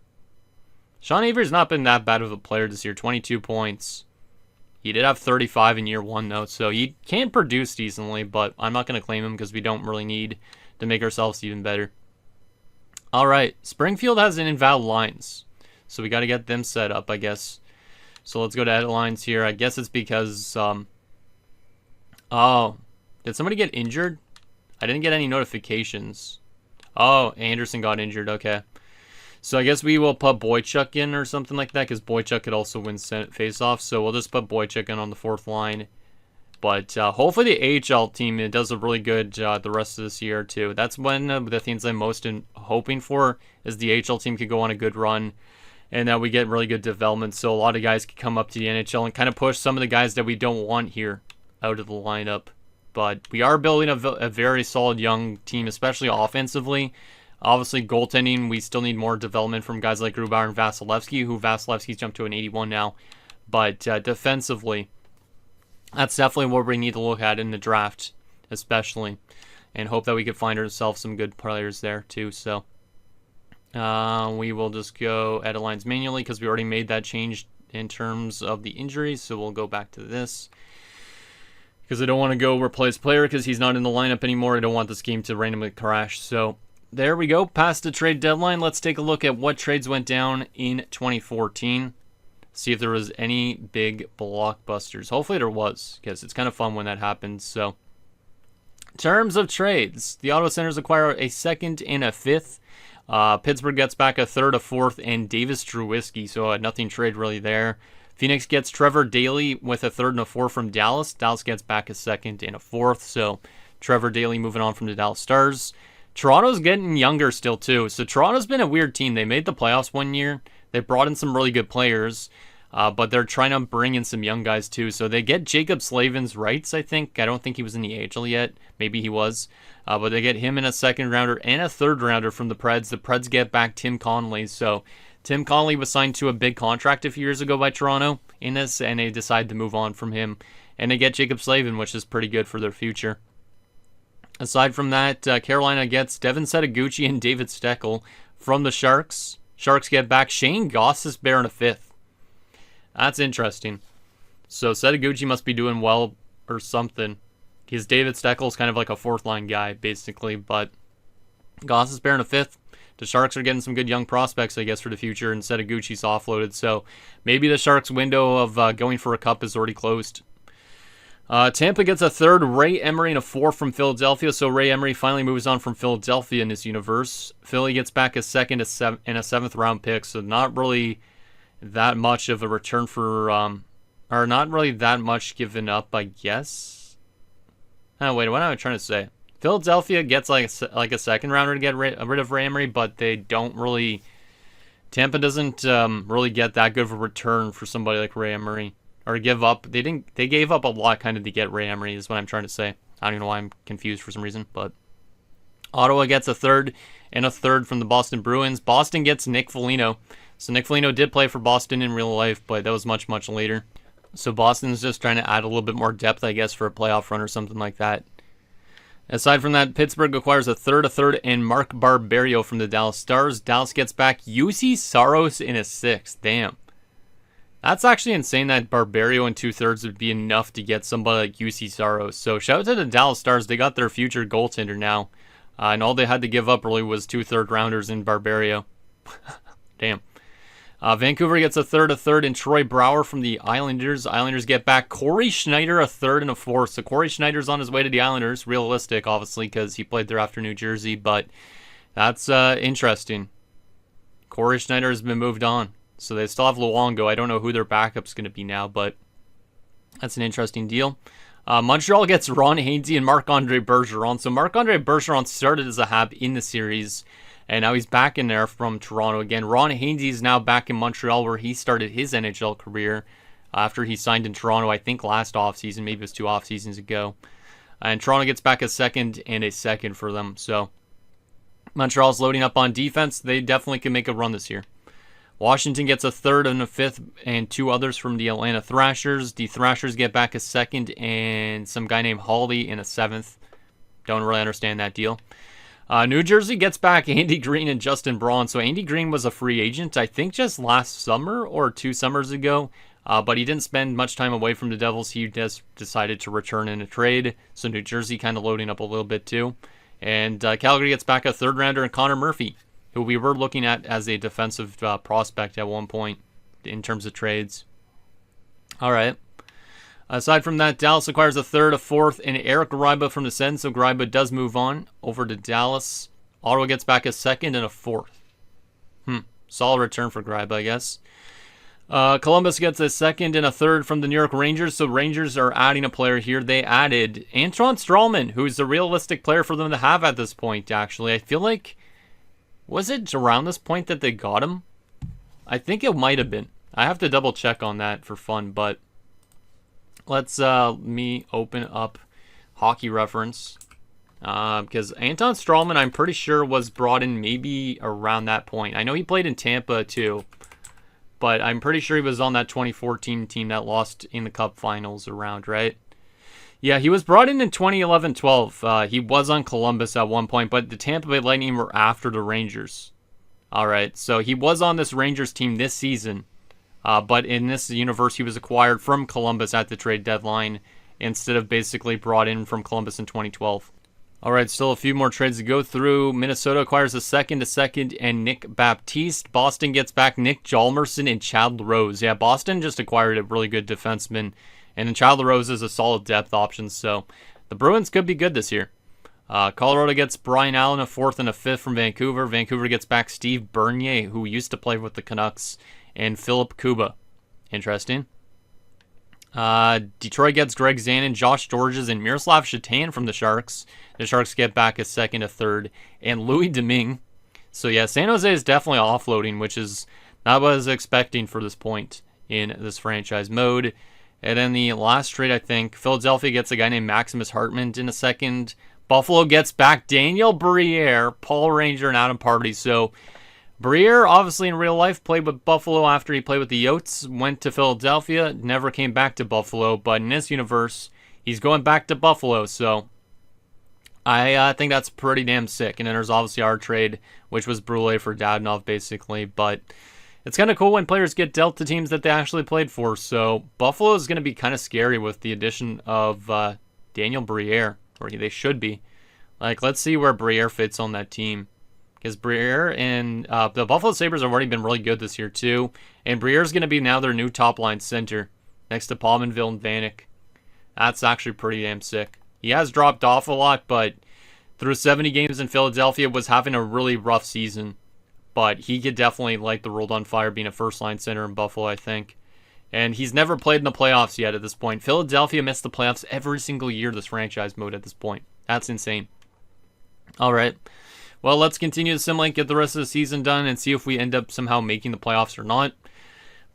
Sean Avery's not been that bad of a player this year. 22 points. He did have 35 in year 1, though, so he can produce decently, but I'm not going to claim him because we don't really need to make ourselves even better. All right, Springfield has an invalid lines, so we got to get them set up, I guess. So let's go to edit lines here. I guess it's because, oh, did somebody get injured? I didn't get any notifications. Oh, Anderson got injured, okay. So I guess we will put Boychuk in or something like that, because Boychuk could also win face-off. So we'll just put Boychuk in on the 4th line. But hopefully the AHL team it does a really good the rest of this year too. That's one of the things I'm most hoping for, is the AHL team could go on a good run. and that we get really good development. So a lot of guys can come up to the NHL and kind of push some of the guys that we don't want here out of the lineup. But we are building a very solid young team, especially offensively. Obviously, goaltending, we still need more development from guys like Grubauer and Vasilevsky, who Vasilevsky's jumped to an 81 now. But defensively, that's definitely what we need to look at in the draft, especially. And hope that we can find ourselves some good players there, too. So we will just go edit lines manually because we already made that change in terms of the injuries. So we'll go back to this. Because I don't want to go replace player because he's not in the lineup anymore. I don't want this game to randomly crash. So there we go. Past the trade deadline. Let's take a look at what trades went down in 2014. See if there was any big blockbusters. Hopefully there was, because it's kind of fun when that happens. So in terms of trades, the Ottawa Senators acquire a second and a fifth. Pittsburgh gets back a third, a fourth, and Davis Trubisky. So nothing trade really there. Phoenix gets Trevor Daley with a third and a fourth from Dallas. Dallas gets back a second and a fourth. So Trevor Daley moving on from the Dallas Stars. Toronto's getting younger still too. So Toronto's been a weird team. They made the playoffs one year. They brought in some really good players. But they're trying to bring in some young guys too. So they get Jacob Slavin's rights, I think. I don't think he was in the AHL yet. Maybe he was. But they get him in a second rounder and a third rounder from the Preds. The Preds get back Tim Connolly. So Tim Connolly was signed to a big contract a few years ago by Toronto in this, and they decided to move on from him. And they get Jacob Slavin, which is pretty good for their future. Aside from that, Carolina gets Devin Setaguchi and David Steckel from the Sharks. Sharks get back Shane Gostisbehere in a fifth. That's interesting. So Setaguchi must be doing well or something. Because David Steckel is kind of like a fourth-line guy, basically. But Gostisbehere in a fifth. The Sharks are getting some good young prospects, I guess, for the future, and Setaguchi's offloaded. So maybe the Sharks' window of going for a cup is already closed. Tampa gets a third, Ray Emery, and a fourth from Philadelphia. So Ray Emery finally moves on from Philadelphia in this universe. Philly gets back a second and a seventh-round pick. So not really that much of a return for, or not really that much given up, I guess. Oh, wait, what am I trying to say? Philadelphia gets like a second rounder to get rid of Ray Emery, but they don't really. Tampa doesn't really get that good of a return for somebody like Ray Emery, or give up. They gave up a lot kind of to get Ray Emery. Is what I'm trying to say. I don't even know why I'm confused for some reason, but Ottawa gets a third and a third from the Boston Bruins. Boston gets Nick Foligno. So Nick Foligno did play for Boston in real life, but that was much, much later. So Boston's just trying to add a little bit more depth, I guess, for a playoff run or something like that. Aside from that, Pittsburgh acquires a third, and Mark Barberio from the Dallas Stars. Dallas gets back UC Saros in a sixth. Damn. That's actually insane that Barberio in 2/3 would be enough to get somebody like UC Saros. So shout out to the Dallas Stars. They got their future goaltender now. And all they had to give up really was 2 third-rounders in Barberio. Damn. Vancouver gets a third, and Troy Brouwer from the Islanders. Islanders get back Corey Schneider, a third and a fourth. So Corey Schneider's on his way to the Islanders. Realistic, obviously, because he played there after New Jersey. But that's interesting. Corey Schneider has been moved on. So they still have Luongo. I don't know who their backup's going to be now, but that's an interesting deal. Montreal gets Ron Hainsey and Marc-Andre Bergeron. So Marc-Andre Bergeron started as a Hab in the series. And now he's back in there from Toronto again. Ron Hainsey is now back in Montreal where he started his NHL career after he signed in Toronto, I think last offseason. Maybe it was 2 offseasons ago. And Toronto gets back a second and a second for them. So Montreal's loading up on defense. They definitely can make a run this year. Washington gets a third and a fifth and 2 others from the Atlanta Thrashers. The Thrashers get back a second and some guy named Hawley in a seventh. Don't really understand that deal. New Jersey gets back Andy Green and Justin Braun. So Andy Green was a free agent, I think just last summer or 2 summers ago. But he didn't spend much time away from the Devils. He just decided to return in a trade. So New Jersey kind of loading up a little bit too. And Calgary gets back a third rounder and Connor Murphy, who we were looking at as a defensive prospect at one point in terms of trades. All right. Aside from that, Dallas acquires a third, a fourth, and Eric Gryba from the Sens. So Gryba does move on over to Dallas. Ottawa gets back a second and a fourth. Solid return for Gryba, I guess. Columbus gets a second and a third from the New York Rangers. So Rangers are adding a player here. They added Antoine Strawman, who's a realistic player for them to have at this point, actually. I feel like, was it around this point that they got him? I think it might have been. I have to double check on that for fun, but let's me open up Hockey Reference. Because Anton Strawman, I'm pretty sure, was brought in maybe around that point. I know he played in Tampa too, but I'm pretty sure he was on that 2014 team that lost in the Cup Finals around, right? Yeah, he was brought in 2011-12. He was on Columbus at one point, but the Tampa Bay Lightning were after the Rangers. All right, so he was on this Rangers team this season, but in this universe, he was acquired from Columbus at the trade deadline instead of basically brought in from Columbus in 2012. All right, still a few more trades to go through. Minnesota acquires a second and Nick Baptiste. Boston gets back Nick Hjalmarsson and Chad LaRose. Yeah, Boston just acquired a really good defenseman, and then Chad LaRose is a solid depth option, so the Bruins could be good this year. Colorado gets Brian Allen, a 4th and a 5th from Vancouver. Vancouver gets back Steve Bernier, who used to play with the Canucks, and Philip Kuba. Interesting. Detroit gets Greg Zanin, Josh Georges, and Miroslav Shatan from the Sharks. The Sharks get back a 2nd, a 3rd, and Louis Domingue. So yeah, San Jose is definitely offloading, which is not what I was expecting for this point in this franchise mode. And then the last trade, I think, Philadelphia gets a guy named Maximus Hartman in a 2nd. Buffalo gets back Daniel Briere, Paul Ranger, and Adam Party. So Briere, obviously in real life, played with Buffalo after he played with the Yotes, went to Philadelphia, never came back to Buffalo, but in this universe, he's going back to Buffalo, so I think that's pretty damn sick. And then there's obviously our trade, which was Brule for Dadonov, basically, but it's kind of cool when players get dealt to teams that they actually played for, so Buffalo is going to be kind of scary with the addition of Daniel Briere, or they should be. Like, let's see where Briere fits on that team. Because Briere and the Buffalo Sabres have already been really good this year, too. And Briere's going to be now their new top-line center, next to Pominville and Vanek. That's actually pretty damn sick. He has dropped off a lot, but through 70 games in Philadelphia was having a really rough season. But he could definitely light the world on fire being a first-line center in Buffalo, I think. And he's never played in the playoffs yet at this point. Philadelphia missed the playoffs every single year this franchise mode at this point. That's insane. All right. Well, let's continue to simulate, get the rest of the season done, and see if we end up somehow making the playoffs or not.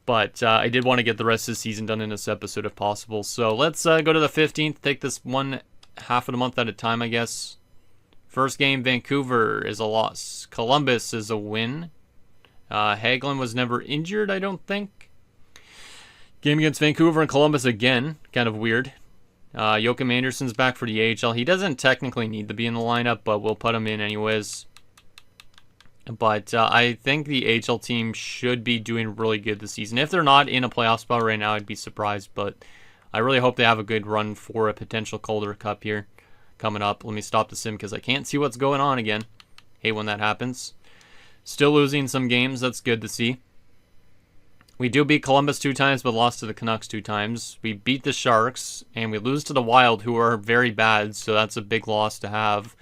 But I did want to get the rest of the season done in this episode if possible. So let's go to the 15th, take this one half of the month at a time, I guess. First game, Vancouver is a loss. Columbus is a win. Hagelin was never injured, I don't think. Game against Vancouver and Columbus again. Kind of weird. Joachim Anderson's back for the AHL. He doesn't technically need to be in the lineup, but we'll put him in anyways. But I think the AHL team should be doing really good this season. If they're not in a playoff spot right now, I'd be surprised. But I really hope they have a good run for a potential Calder Cup here coming up. Let me stop the sim because I can't see what's going on again. Hate when that happens. Still losing some games. That's good to see. We do beat Columbus 2 times, but lost to the Canucks 2 times. We beat the Sharks, and we lose to the Wild, who are very bad, so that's a big loss to have.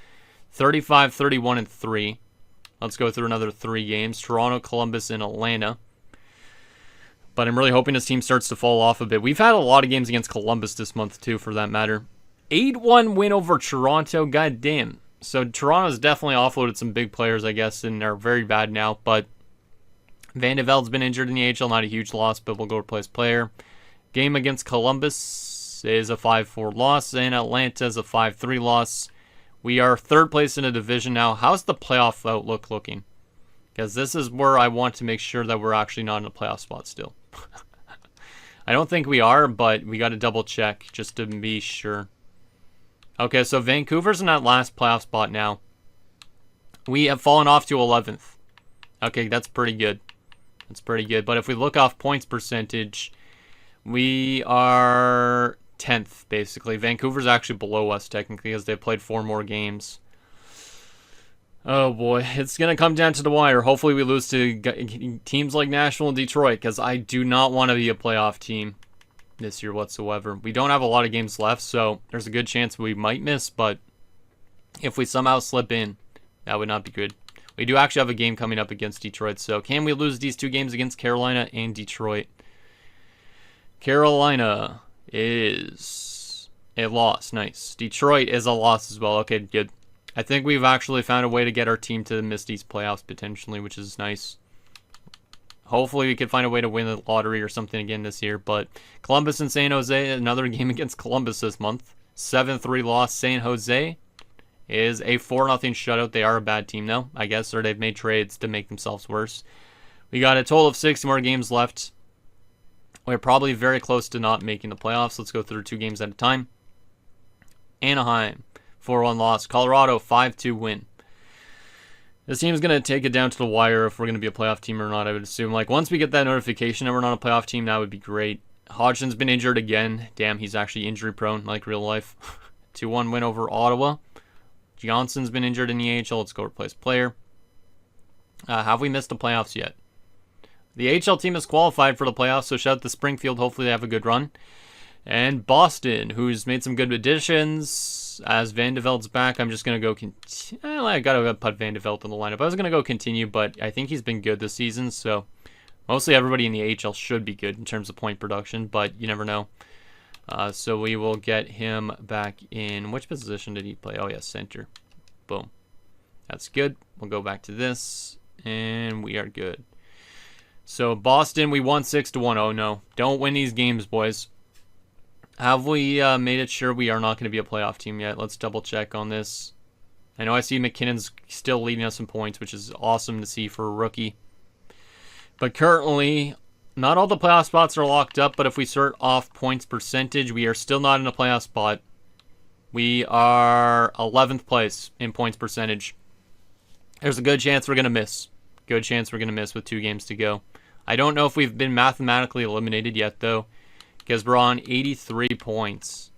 35, 31, and 3. Let's go through another 3 games. Toronto, Columbus, and Atlanta. But I'm really hoping this team starts to fall off a bit. We've had a lot of games against Columbus this month, too, for that matter. 8-1 win over Toronto, goddamn. So Toronto's definitely offloaded some big players, I guess, and they're very bad now, but Van de Veld's been injured in the AHL, not a huge loss, but we'll go replace player. Game against Columbus is a 5-4 loss, and Atlanta is a 5-3 loss. We are 3rd place in the division now. How's the playoff outlook looking? Because this is where I want to make sure that we're actually not in a playoff spot still. I don't think we are, but we got to double check just to be sure. Okay, so Vancouver's in that last playoff spot now. We have fallen off to 11th. Okay, that's pretty good. That's pretty good. But if we look off points percentage, we are 10th, basically. Vancouver's actually below us, technically, because they've played 4 more games. Oh, boy. It's going to come down to the wire. Hopefully we lose to teams like Nashville and Detroit, because I do not want to be a playoff team this year whatsoever. We don't have a lot of games left, so there's a good chance we might miss, but if we somehow slip in, that would not be good. We do actually have a game coming up against Detroit, so can we lose these 2 games against Carolina and Detroit? Carolina is a loss. Nice. Detroit is a loss as well. Okay, good. I think we've actually found a way to get our team to miss these playoffs potentially, which is nice. Hopefully we could find a way to win the lottery or something again this year. But Columbus and San Jose, another game against Columbus this month. 7-3 loss. San Jose is a 4-0 shutout. They are a bad team though, I guess, or they've made trades to make themselves worse. We got a total of 6 more games left. We're probably very close to not making the playoffs. Let's go through 2 games at a time. Anaheim, 4-1 loss. Colorado, 5-2 win. This team's going to take it down to the wire if we're going to be a playoff team or not, I would assume. Like, once we get that notification that we're not a playoff team, that would be great. Hodgson's been injured again. Damn, he's actually injury prone, like real life. 2-1 win over Ottawa. Johnson's been injured in the AHL. Let's go replace player. Have we missed the playoffs yet? The AHL team is qualified for the playoffs, so shout out to Springfield. Hopefully they have a good run. And Boston, who's made some good additions. As Van de Velde's back, I'm just going to go... I got to put Van de Velde in the lineup. I was going to go continue, but I think he's been good this season, so mostly everybody in the AHL should be good in terms of point production, but you never know. So we will get him back in... Which position did he play? Oh, yeah, center. Boom. That's good. We'll go back to this, and we are good. So Boston, we won 6-1. Oh, no. Don't win these games, boys. Have we made it sure we are not going to be a playoff team yet? Let's double check on this. I know I see McKinnon's still leading us in points, which is awesome to see for a rookie. But currently, not all the playoff spots are locked up, but if we start off points percentage, we are still not in a playoff spot. We are 11th place in points percentage. There's a good chance we're going to miss. Good chance we're going to miss with 2 games to go. I don't know if we've been mathematically eliminated yet, though, because we're on 83 points.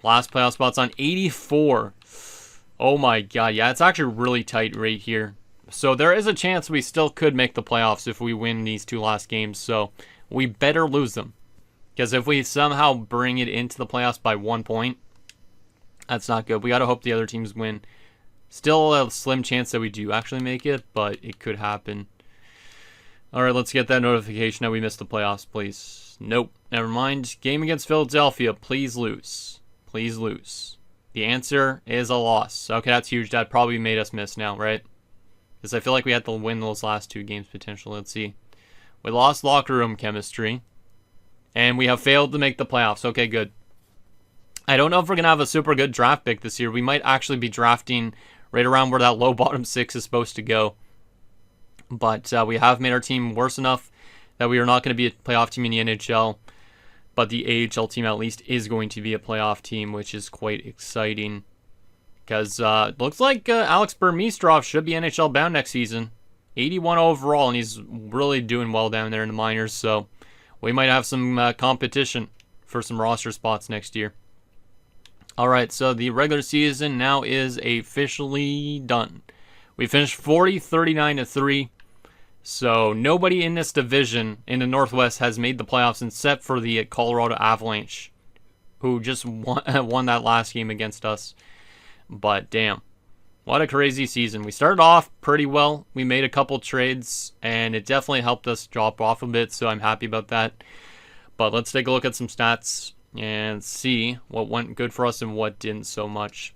Last playoff spot's on 84. Oh my god, yeah, it's actually really tight right here. So there is a chance we still could make the playoffs if we win these 2 last games, so we better lose them. Because if we somehow bring it into the playoffs by 1 point, that's not good. We gotta hope the other teams win. Still a slim chance that we do actually make it, but it could happen. Alright, let's get that notification that we missed the playoffs, please. Nope, never mind. Game against Philadelphia, please lose. Please lose. The answer is a loss. Okay, that's huge. That probably made us miss now, right? Because I feel like we had to win those last 2 games potentially. Let's see. We lost locker room chemistry. And we have failed to make the playoffs. Okay, good. I don't know if we're going to have a super good draft pick this year. We might actually be drafting right around where that low bottom 6 is supposed to go. But we have made our team worse enough that we are not going to be a playoff team in the NHL, but the AHL team at least is going to be a playoff team, which is quite exciting. Because it looks like Alex Burmistrov should be NHL bound next season. 81 overall, and he's really doing well down there in the minors, so we might have some competition for some roster spots next year. Alright, so the regular season now is officially done. We finished 40-39-3. So nobody in this division in the Northwest has made the playoffs except for the Colorado Avalanche, who just won that last game against us. But damn, what a crazy season. We started off pretty well. We made a couple trades, and it definitely helped us drop off a bit, so I'm happy about that. But let's take a look at some stats and see what went good for us and what didn't so much.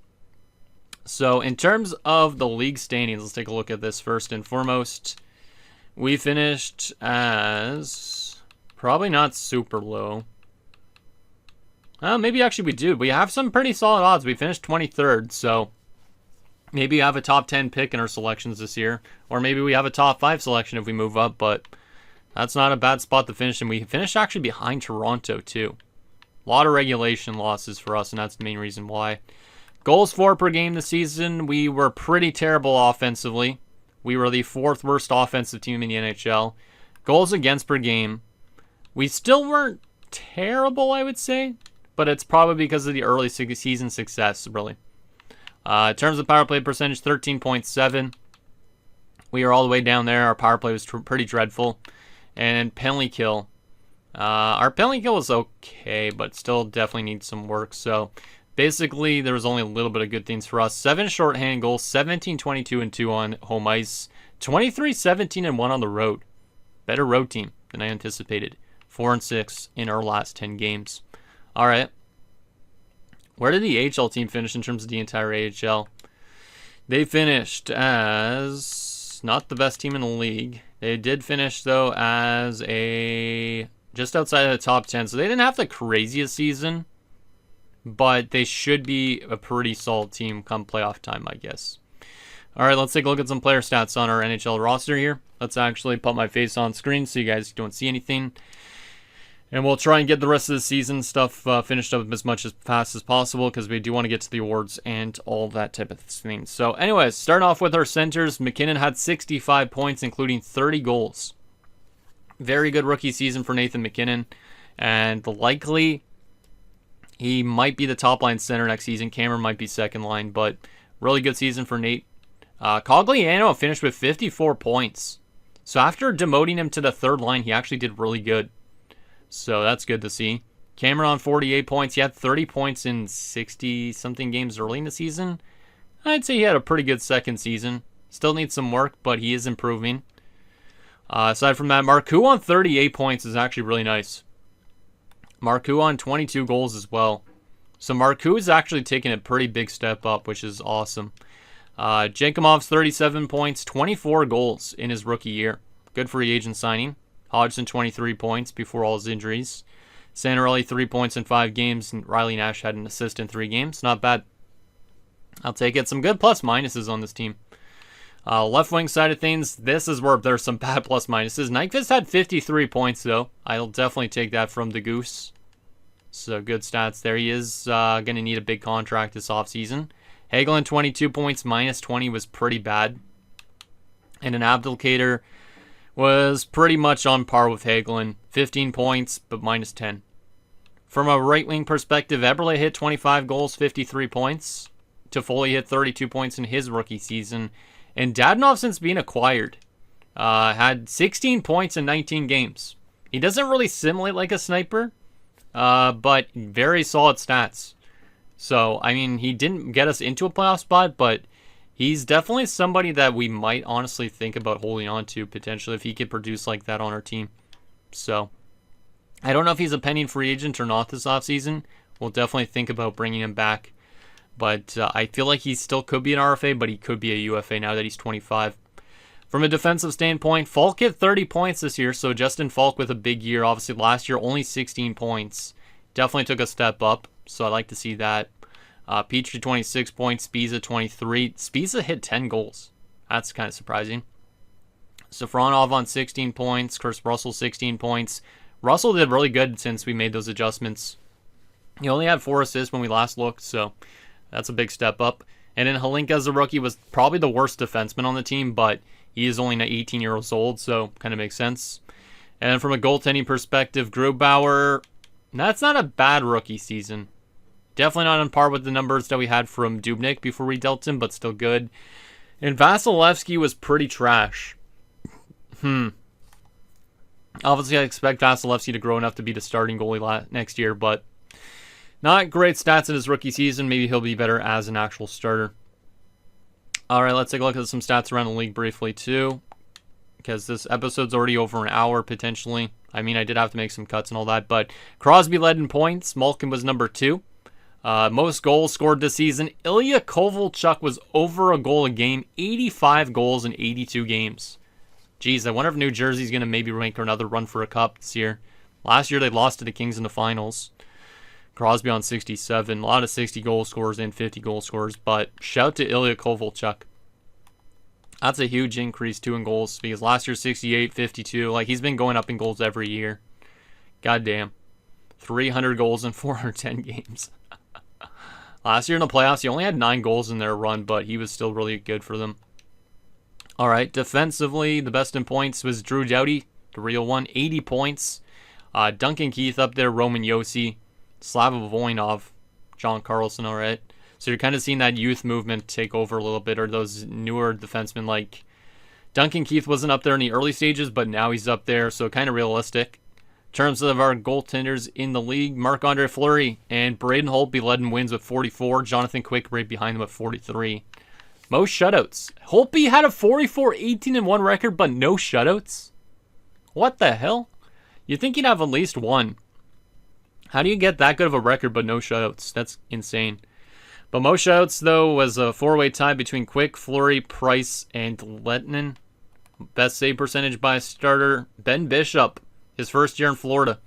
So in terms of the league standings, let's take a look at this first and foremost. We finished as probably not super low. Maybe actually we do. We have some pretty solid odds. We finished 23rd, so maybe we have a top 10 pick in our selections this year. Or maybe we have a top 5 selection if we move up, but that's not a bad spot to finish. And we finished actually behind Toronto, too. A lot of regulation losses for us, and that's the main reason why. Goals for per game this season, we were pretty terrible offensively. We were the 4th worst offensive team in the NHL. Goals against per game, we still weren't terrible, I would say. But it's probably because of the early season success, really. In terms of power play percentage, 13.7. We are all the way down there. Our power play was pretty dreadful. And penalty kill. Our penalty kill was okay, but still definitely needs some work. So basically, there was only a little bit of good things for us. 7 shorthanded goals, 17-22-2 on home ice, 23-17-1 on the road. Better road team than I anticipated. 4-6 in our last 10 games. All right. Where did the AHL team finish in terms of the entire AHL? They finished as not the best team in the league. They did finish, though, as just outside of the top 10. So they didn't have the craziest season, but they should be a pretty solid team come playoff time, I guess. All right, let's take a look at some player stats on our NHL roster here. Let's actually put my face on screen so you guys don't see anything. And we'll try and get the rest of the season stuff finished up as fast as possible because we do want to get to the awards and all that type of thing. So anyways, starting off with our centers, McKinnon had 65 points, including 30 goals. Very good rookie season for Nathan McKinnon. And likely he might be the top line center next season. Cameron might be second line, but really good season for Nate. Cogliano finished with 54 points. So after demoting him to the third line, he actually did really good. So that's good to see. Cameron on 48 points. He had 30 points in 60-something games early in the season. I'd say he had a pretty good second season. Still needs some work, but he is improving. Aside from that, Marcoux on 38 points is actually really nice. Marcoux on 22 goals as well. So Marcoux is actually taking a pretty big step up, which is awesome. Jankumov's 37 points, 24 goals in his rookie year. Good free agent signing. Hodgson 23 points before all his injuries. Santorelli 3 points in 5 games, and Riley Nash had an assist in 3 games. Not bad. I'll take it. Some good plus minuses on this team. Left wing side of things, this is where there's some bad plus minuses. Nyquist had 53 points though. I'll definitely take that from the Goose. So good stats there. He is going to need a big contract this offseason. Hagelin 22 points, minus 20 was pretty bad. And an Abdelkader was pretty much on par with Hagelin. 15 points, but minus 10. From a right-wing perspective, Eberle hit 25 goals, 53 points. Toffoli hit 32 points in his rookie season. And Dadonov, since being acquired, had 16 points in 19 games. He doesn't really simulate like a sniper, but very solid stats. So, I mean, he didn't get us into a playoff spot, but he's definitely somebody that we might honestly think about holding on to potentially if he could produce like that on our team. So, I don't know if he's a pending free agent or not this offseason. We'll definitely think about bringing him back. But I feel like he still could be an RFA, but he could be a UFA now that he's 25. From a defensive standpoint, Falk hit 30 points this year. So Justin Falk with a big year. Obviously last year only 16 points. Definitely took a step up. So I like to see that. Petrie 26 points. Spiza 23. Spiza hit 10 goals. That's kind of surprising. Safronov on 16 points. Kurt Russell 16 points. Russell did really good since we made those adjustments. He only had 4 assists when we last looked. So that's a big step up. And then Halinka as a rookie was probably the worst defenseman on the team, but he is only 18 years old, so kind of makes sense. And from a goaltending perspective, Grubauer, that's not a bad rookie season. Definitely not on par with the numbers that we had from Dubnyk before we dealt him, but still good. And Vasilevsky was pretty trash. Obviously, I expect Vasilevsky to grow enough to be the starting goalie next year, but not great stats in his rookie season. Maybe he'll be better as an actual starter. All right, let's take a look at some stats around the league briefly too, because this episode's already over an hour potentially. I mean, I did have to make some cuts and all that, but Crosby led in points. Malkin was number 2. Most goals scored this season. Ilya Kovalchuk was over a goal a game, 85 goals in 82 games. Jeez, I wonder if New Jersey's going to maybe rank another run for a cup this year. Last year they lost to the Kings in the finals. Crosby on 67. A lot of 60 goal scorers and 50 goal scorers. But shout to Ilya Kovalchuk. That's a huge increase too in goals. Because last year 68, 52. Like he's been going up in goals every year. Goddamn. 300 goals in 410 games. Last year in the playoffs he only had 9 goals in their run. But he was still really good for them. Alright, defensively the best in points was Drew Doughty. The real one. 80 points. Duncan Keith up there. Roman Josi. Slava Voinov, John Carlson, all right. So you're kind of seeing that youth movement take over a little bit, or those newer defensemen like Duncan Keith wasn't up there in the early stages, but now he's up there, so kind of realistic. In terms of our goaltenders in the league, Marc-Andre Fleury and Braden Holtby led in wins with 44. Jonathan Quick right behind him with 43. Most shutouts. Holtby had a 44-18-1 record, but no shutouts? What the hell? You'd think he'd have at least one. How do you get that good of a record but no shutouts? That's insane. But most shutouts, though, was a 4-way tie between Quick, Fleury, Price, and Lettinen. Best save percentage by a starter, Ben Bishop. His first year in Florida.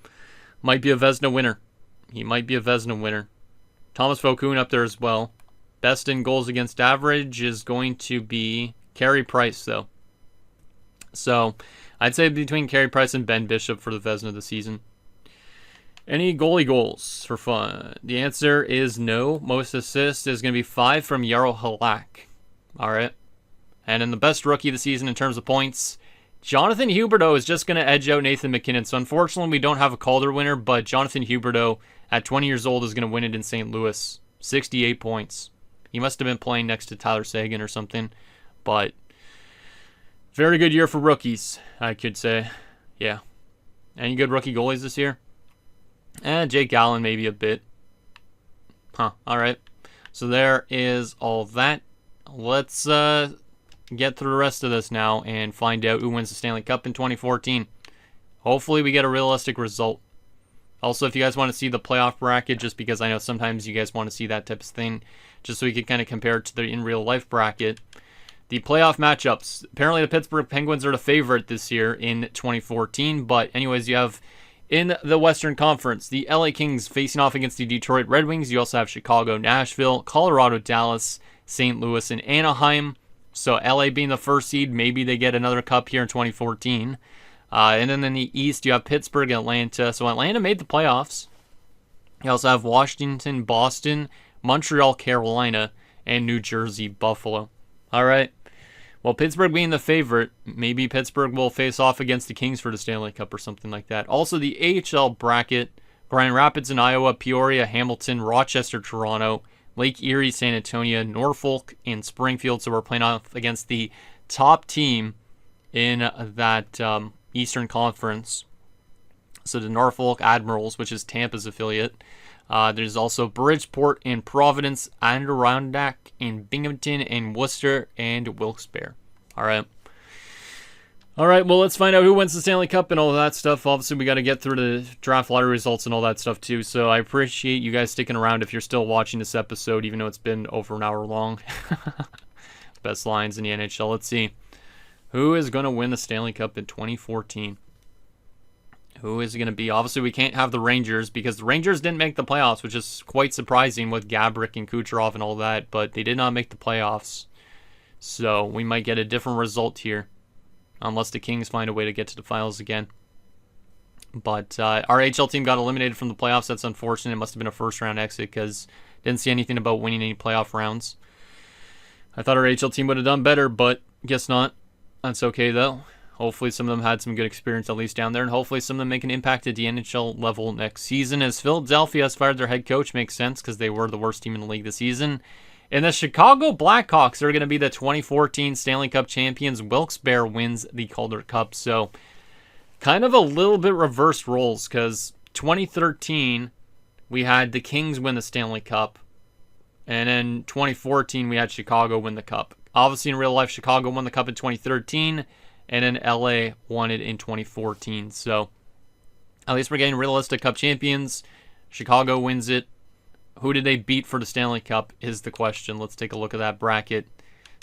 Might be a Vezina winner. He might be a Vezina winner. Thomas Vokoun up there as well. Best in goals against average is going to be Carey Price, though. So, I'd say between Carey Price and Ben Bishop for the Vezina of the season. Any goalie goals for fun? The answer is no. Most assists is going to be 5 from Jaro Halak. All right. And in the best rookie of the season in terms of points, Jonathan Huberdeau is just going to edge out Nathan MacKinnon. So unfortunately, we don't have a Calder winner, but Jonathan Huberdeau at 20 years old is going to win it in St. Louis. 68 points. He must have been playing next to Tyler Seguin or something. But very good year for rookies, I could say. Yeah. Any good rookie goalies this year? Jake Allen maybe a bit. All right. So there is all that. Let's get through the rest of this now and find out who wins the Stanley Cup in 2014. Hopefully we get a realistic result. Also, if you guys want to see the playoff bracket, just because I know sometimes you guys want to see that type of thing, just so we can kind of compare it to the in real life bracket. The playoff matchups. Apparently the Pittsburgh Penguins are the favorite this year in 2014. But anyways, you have in the Western Conference, the LA Kings facing off against the Detroit Red Wings. You also have Chicago, Nashville, Colorado, Dallas, St. Louis, and Anaheim. So LA being the first seed, maybe they get another cup here in 2014. And then in the East, you have Pittsburgh, Atlanta. So Atlanta made the playoffs. You also have Washington, Boston, Montreal, Carolina, and New Jersey, Buffalo. All right. Well, Pittsburgh being the favorite, maybe Pittsburgh will face off against the Kings for the Stanley Cup or something like that. Also, the AHL bracket, Grand Rapids in Iowa, Peoria, Hamilton, Rochester, Toronto, Lake Erie, San Antonio, Norfolk, and Springfield. So we're playing off against the top team in that Eastern Conference. So the Norfolk Admirals, which is Tampa's affiliate. There's also Bridgeport and Providence, Adirondack and Binghamton and Worcester and Wilkes-Barre. All right. All right, well, let's find out who wins the Stanley Cup and all that stuff. Obviously, we got to get through the draft lottery results and all that stuff, too. So I appreciate you guys sticking around if you're still watching this episode, even though it's been over an hour long. Best lines in the NHL. Let's see. Who is going to win the Stanley Cup in 2014? Who is it going to be? Obviously, we can't have the Rangers because the Rangers didn't make the playoffs, which is quite surprising with Gaborik and Kucherov and all that, but they did not make the playoffs. So we might get a different result here, unless the Kings find a way to get to the finals again. But our HL team got eliminated from the playoffs. That's unfortunate. It must have been a first-round exit because didn't see anything about winning any playoff rounds. I thought our HL team would have done better, but guess not. That's okay, though. Hopefully some of them had some good experience at least down there, and hopefully some of them make an impact at the NHL level next season. As Philadelphia has fired their head coach, makes sense because they were the worst team in the league this season. And the Chicago Blackhawks are going to be the 2014 Stanley Cup champions. Wilkes-Barre wins the Calder Cup. So kind of a little bit reversed roles because 2013 we had the Kings win the Stanley Cup. And in 2014 we had Chicago win the Cup. Obviously in real life Chicago won the Cup in 2013. And then LA won it in 2014. So at least we're getting realistic Cup champions. Chicago wins it. Who did they beat for the Stanley Cup is the question. Let's take a look at that bracket.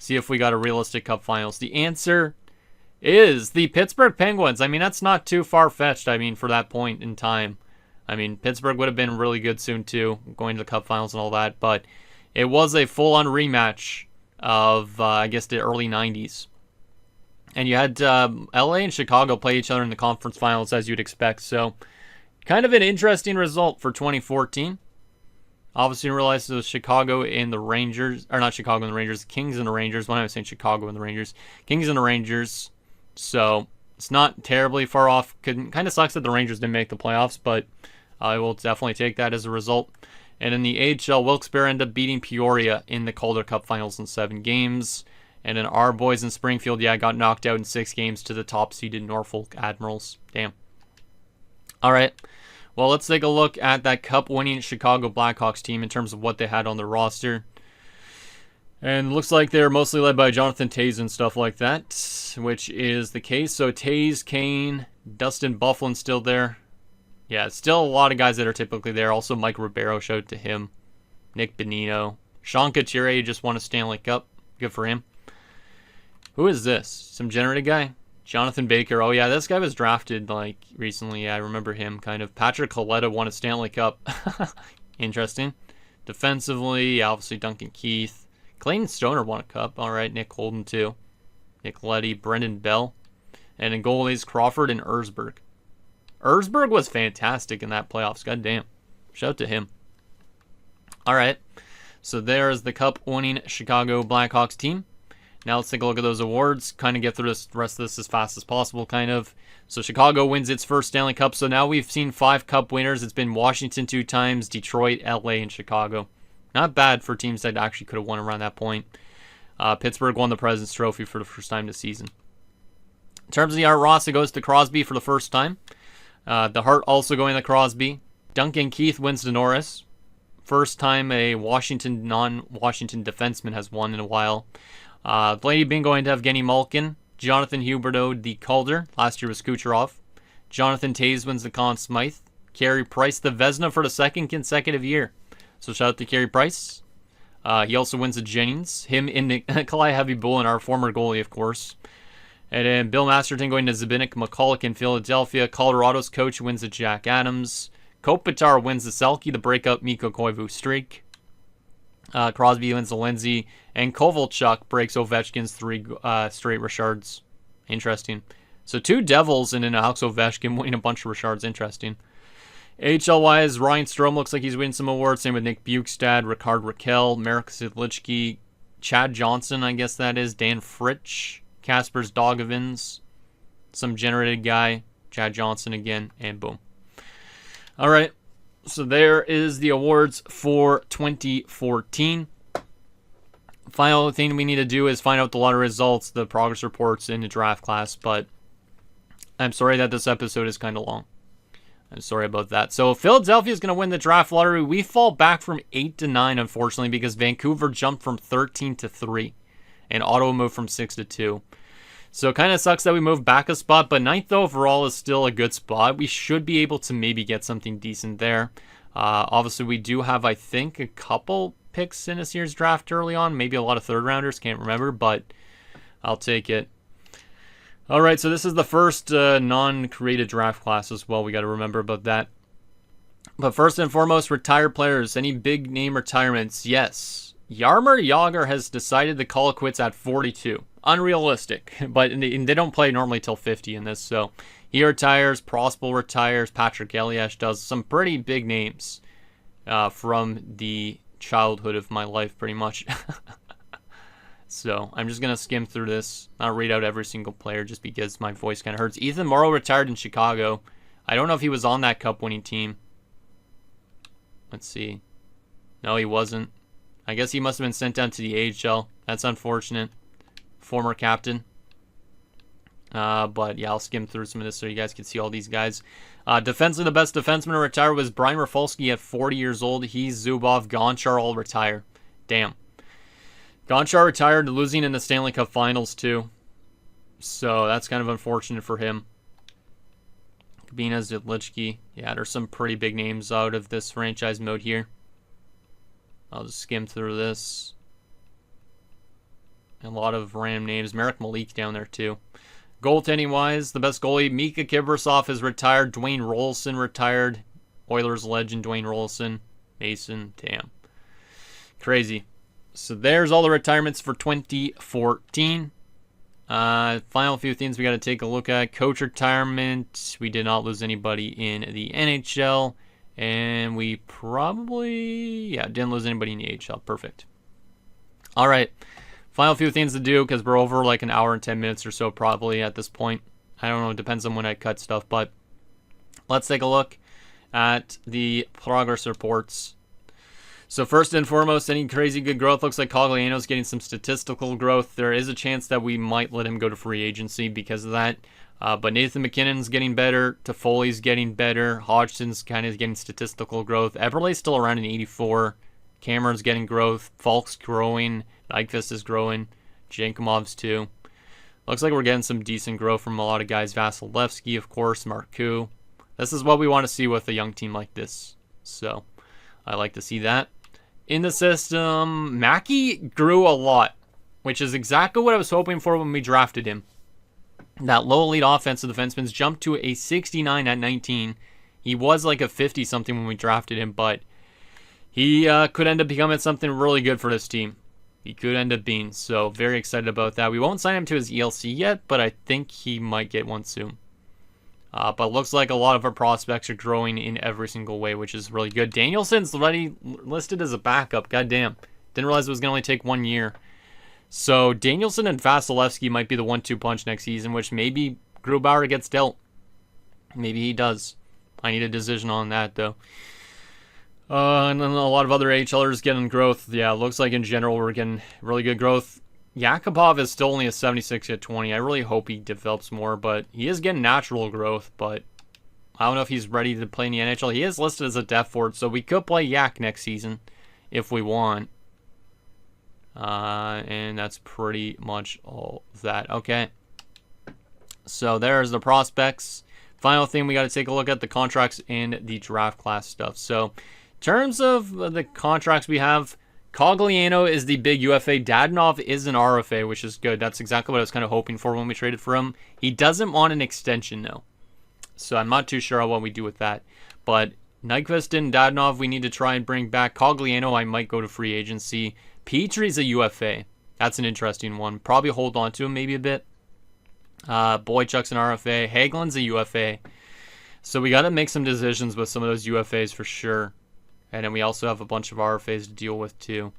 See if we got a realistic Cup finals. The answer is the Pittsburgh Penguins. I mean, that's not too far-fetched, I mean, for that point in time. I mean, Pittsburgh would have been really good soon, too, going to the Cup finals and all that. But it was a full-on rematch of, I guess, the early 90s. And you had LA and Chicago play each other in the conference finals, as you'd expect. So, kind of an interesting result for 2014. Obviously, you realize it was Chicago and the Rangers, or not Chicago and the Rangers, Kings and the Rangers. When I was saying Chicago and the Rangers, Kings and the Rangers. So, it's not terribly far off. Kind of sucks that the Rangers didn't make the playoffs, but I will definitely take that as a result. And in the AHL, Wilkes-Barre ended up beating Peoria in the Calder Cup finals in 7 games. And then our boys in Springfield, got knocked out in 6 games to the top-seeded Norfolk Admirals. Damn. All right. Well, let's take a look at that Cup-winning Chicago Blackhawks team in terms of what they had on their roster. And it looks like they're mostly led by Jonathan Toews and stuff like that, which is the case. So Toews, Kane, Dustin Byfuglien's still there. Yeah, still a lot of guys that are typically there. Also, Mike Ribeiro showed to him. Nick Bonino. Sean Couturier just won a Stanley Cup. Good for him. Who is this? Some generated guy? Jonathan Baker. Oh, yeah, this guy was drafted, like, recently. Yeah, I remember him, kind of. Patrick Coletta won a Stanley Cup. Interesting. Defensively, obviously, Duncan Keith. Clayton Stoner won a cup. All right, Nick Holden, too. Nick Leddy, Brendan Bell. And in goalies, Crawford and Erzberg. Erzberg was fantastic in that playoffs. God damn. Shout out to him. All right. So there's the cup-winning Chicago Blackhawks team. Now let's take a look at those awards. Kind of get through the rest of this as fast as possible, kind of. So Chicago wins its first Stanley Cup. So now we've seen 5 cup winners. It's been Washington 2 times, Detroit, LA, and Chicago. Not bad for teams that actually could have won around that point. Pittsburgh won the President's Trophy for the first time this season. In terms of the Art Ross, it goes to Crosby for the first time. The Hart also going to Crosby. Duncan Keith wins to Norris. First time a non-Washington defenseman has won in a while. Lady Byng going to Evgeny Malkin. Jonathan Huberdeau, the Calder. Last year was Kucherov. Jonathan Toews wins the Conn Smythe. Carey Price, the Vezina for the second consecutive year. So shout out to Carey Price. He also wins the Jennings. Him and Nikolai Heavy-Bullin, our former goalie, of course. And then Bill Masterton going to Zbigniew McCulloch in Philadelphia. Colorado's coach wins the Jack Adams. Kopitar wins the Selke, the breakup Mikko Koivu streak. Crosby wins the Lindsay. And Kovalchuk breaks Ovechkin's 3 straight Richards. Interesting. So 2 Devils and then Alex Ovechkin winning a bunch of Richards. Interesting. AHL-wise, Ryan Strome looks like he's winning some awards. Same with Nick Bukestad, Ricard Raquel, Marek Zidlichky, Chad Johnson, I guess that is, Dan Fritsch, Kaspers Dogovins, some generated guy, Chad Johnson again, and boom. All right, so there is the awards for 2014. Final thing we need to do is find out the lottery results, the progress reports in the draft class, but I'm sorry that this episode is kind of long. I'm sorry about that. So Philadelphia is going to win the draft lottery. We fall back from 8 to 9, unfortunately, because Vancouver jumped from 13 to 3, and Ottawa moved from 6 to 2. So it kind of sucks that we moved back a spot, but 9th overall is still a good spot. We should be able to maybe get something decent there. Obviously, we do have, I think, a couple picks in this year's draft early on. Maybe a lot of third-rounders, can't remember, but I'll take it. All right, so this is the first non-created draft class as well. We got to remember about that. But first and foremost, retired players. Any big name retirements? Yes. Jaromir Jagr has decided to call it quits at 42. Unrealistic, but they don't play normally till 50 in this. So he retires, Prospel retires, Patrick Elias does. Some pretty big names from the childhood of my life, pretty much. So I'm just going to skim through this. Not read out every single player just because my voice kind of hurts. Ethan Morrow retired in Chicago. I don't know if he was on that cup-winning team. Let's see. No, he wasn't. I guess he must have been sent down to the AHL. That's unfortunate. Former captain. But yeah, I'll skim through some of this so you guys can see all these guys. Defensively, the best defenseman to retire was Brian Rafalski at 40 years old. He's Zubov, Gonchar all retire. Damn. Gonchar retired, losing in the Stanley Cup Finals too. So that's kind of unfortunate for him. Kabina, Zidlichky. Yeah, there's some pretty big names out of this franchise mode here. I'll just skim through this. A lot of random names. Marek Malik down there too. Goaltending wise, the best goalie, Mika Kibrasov is retired. Dwayne Rolson retired. Oilers legend Dwayne Rolson. Mason, damn. Crazy. So there's all the retirements for 2014. Final few things we got to take a look at. Coach retirement. We did not lose anybody in the NHL. And we probably, didn't lose anybody in the AHL. Perfect. All right. Final few things to do because we're over like an hour and 10 minutes or so probably at this point. I don't know. It depends on when I cut stuff. But let's take a look at the progress reports. So first and foremost, any crazy good growth? Looks like Cogliano's getting some statistical growth. There is a chance that we might let him go to free agency because of that. But Nathan McKinnon's getting better. Toffoli's getting better. Hodgson's kind of getting statistical growth. Eberle's still around an 84. Cameron's getting growth. Falk's growing. Nyquist is growing. Jankumov's too. Looks like we're getting some decent growth from a lot of guys. Vasilevsky, of course. Marcoux. This is what we want to see with a young team like this. So I like to see that. In the system, Mackey grew a lot, which is exactly what I was hoping for when we drafted him. That low elite offensive defenseman's jumped to a 69 at 19. He was like a 50-something when we drafted him, but he could end up becoming something really good for this team. He could end up being, so very excited about that. We won't sign him to his ELC yet, but I think he might get one soon. But it looks like a lot of our prospects are growing in every single way, which is really good. Danielson's already listed as a backup. Goddamn. Didn't realize it was going to only take 1 year. So Danielson and Vasilevsky might be the 1-2 punch next season, which maybe Grubauer gets dealt. Maybe he does. I need a decision on that, though. And then a lot of other AHLers getting growth. Yeah, it looks like in general we're getting really good growth. Yakupov is still only a 76 at 20. I really hope he develops more, but he is getting natural growth, but I don't know if he's ready to play in the NHL. He is listed as a depth forward, so we could play Yak next season if we want. And that's pretty much all of that. Okay. So there's the prospects. Final thing, we got to take a look at the contracts and the draft class stuff. So in terms of the contracts we have, Cogliano is the big UFA. Dadonov is an RFA, which is good. That's exactly what I was kind of hoping for when we traded for him. He doesn't want an extension, though. So I'm not too sure what we do with that. But Nyquist and Dadonov, we need to try and bring back. Cogliano, I might go to free agency. Petrie's a UFA. That's an interesting one. Probably hold on to him maybe a bit. Boychuk's an RFA. Hagelin's a UFA. So we got to make some decisions with some of those UFAs for sure. And then we also have a bunch of RFAs to deal with too.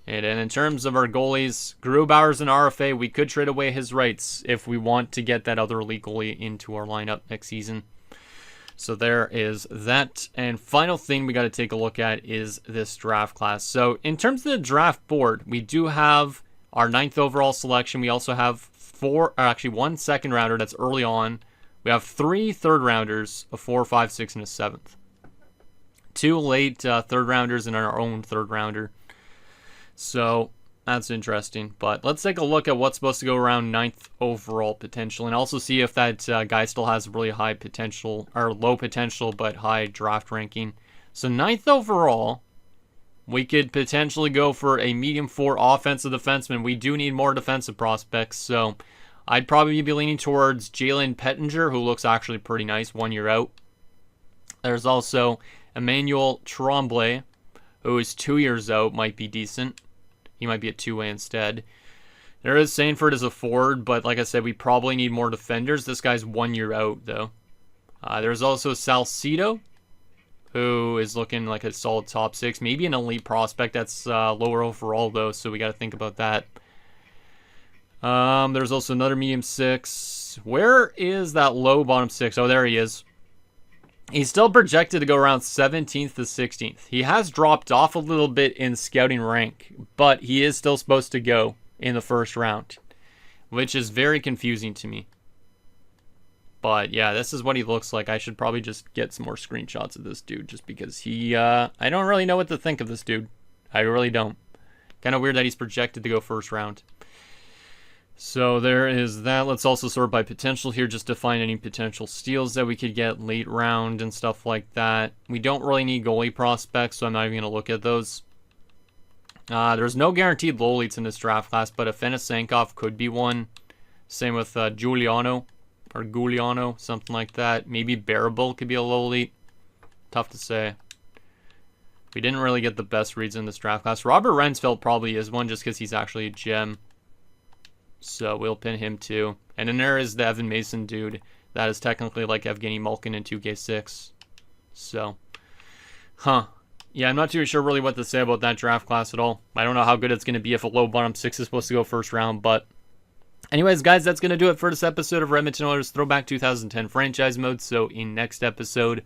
And then in terms of our goalies, Grubauer's an RFA. We could trade away his rights if we want to get that other elite goalie into our lineup next season. So there is that. And final thing we got to take a look at is this draft class. So in terms of the draft board, we do have our 9th overall selection. We also have one second rounder that's early on. We have 3 third rounders, a 4, 5, 6, and a 7th. 2 late third rounders and our own third rounder. So that's interesting. But let's take a look at what's supposed to go around 9th overall potential, and also see if that guy still has really high potential, or low potential but high draft ranking. So 9th overall, we could potentially go for a medium 4 offensive defenseman. We do need more defensive prospects, so I'd probably be leaning towards Jalen Pettinger, who looks actually pretty nice, 1 year out. There's also Emmanuel Tremblay, who is 2 years out, might be decent. He might be a 2-way instead. There is Sanford as a forward, but like I said, we probably need more defenders. This guy's 1 year out, though. There's also Salcido, who is looking like a solid top 6. Maybe an elite prospect that's lower overall, though, so we got to think about that. There's also another medium 6. Where is that low bottom 6? Oh, there he is. He's still projected to go around 17th to 16th. He has dropped off a little bit in scouting rank, but he is still supposed to go in the first round, which is very confusing to me. But yeah, this is what he looks like. I should probably just get some more screenshots of this dude, just because he, I don't really know what to think of this dude. I really don't. Kind of weird that he's projected to go first round. So there is that. Let's also sort by potential here, just to find any potential steals that we could get late round and stuff like that. We don't really need goalie prospects, so I'm not even going to look at those. There's no guaranteed low elites in this draft class, but Afanasenkov could be one. Same with Giuliano, or Giuliano, something like that. Maybe Bearable could be a low elite. Tough to say. We didn't really get the best reads in this draft class. Robert Rensfeldt probably is one, just because he's actually a gem. So we'll pin him too. And then there is the Evan Mason dude. That is technically like Evgeny Malkin in 2K6. So, yeah, I'm not too sure really what to say about that draft class at all. I don't know how good it's going to be if a low bottom 6 is supposed to go first round. But anyways, guys, that's going to do it for this episode of Edmonton Oilers Throwback 2010 Franchise Mode. So in next episode,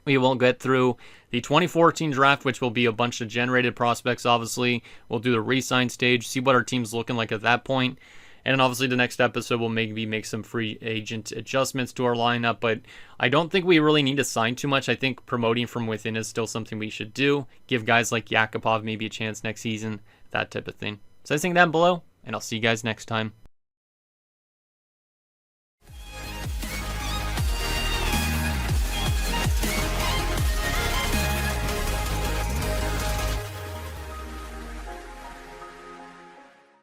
we will get through the 2014 draft, which will be a bunch of generated prospects, obviously. We'll do the re-sign stage, see what our team's looking like at that point. And then obviously the next episode will maybe make some free agent adjustments to our lineup. But I don't think we really need to sign too much. I think promoting from within is still something we should do. Give guys like Yakupov maybe a chance next season, that type of thing. So I think down below, and I'll see you guys next time.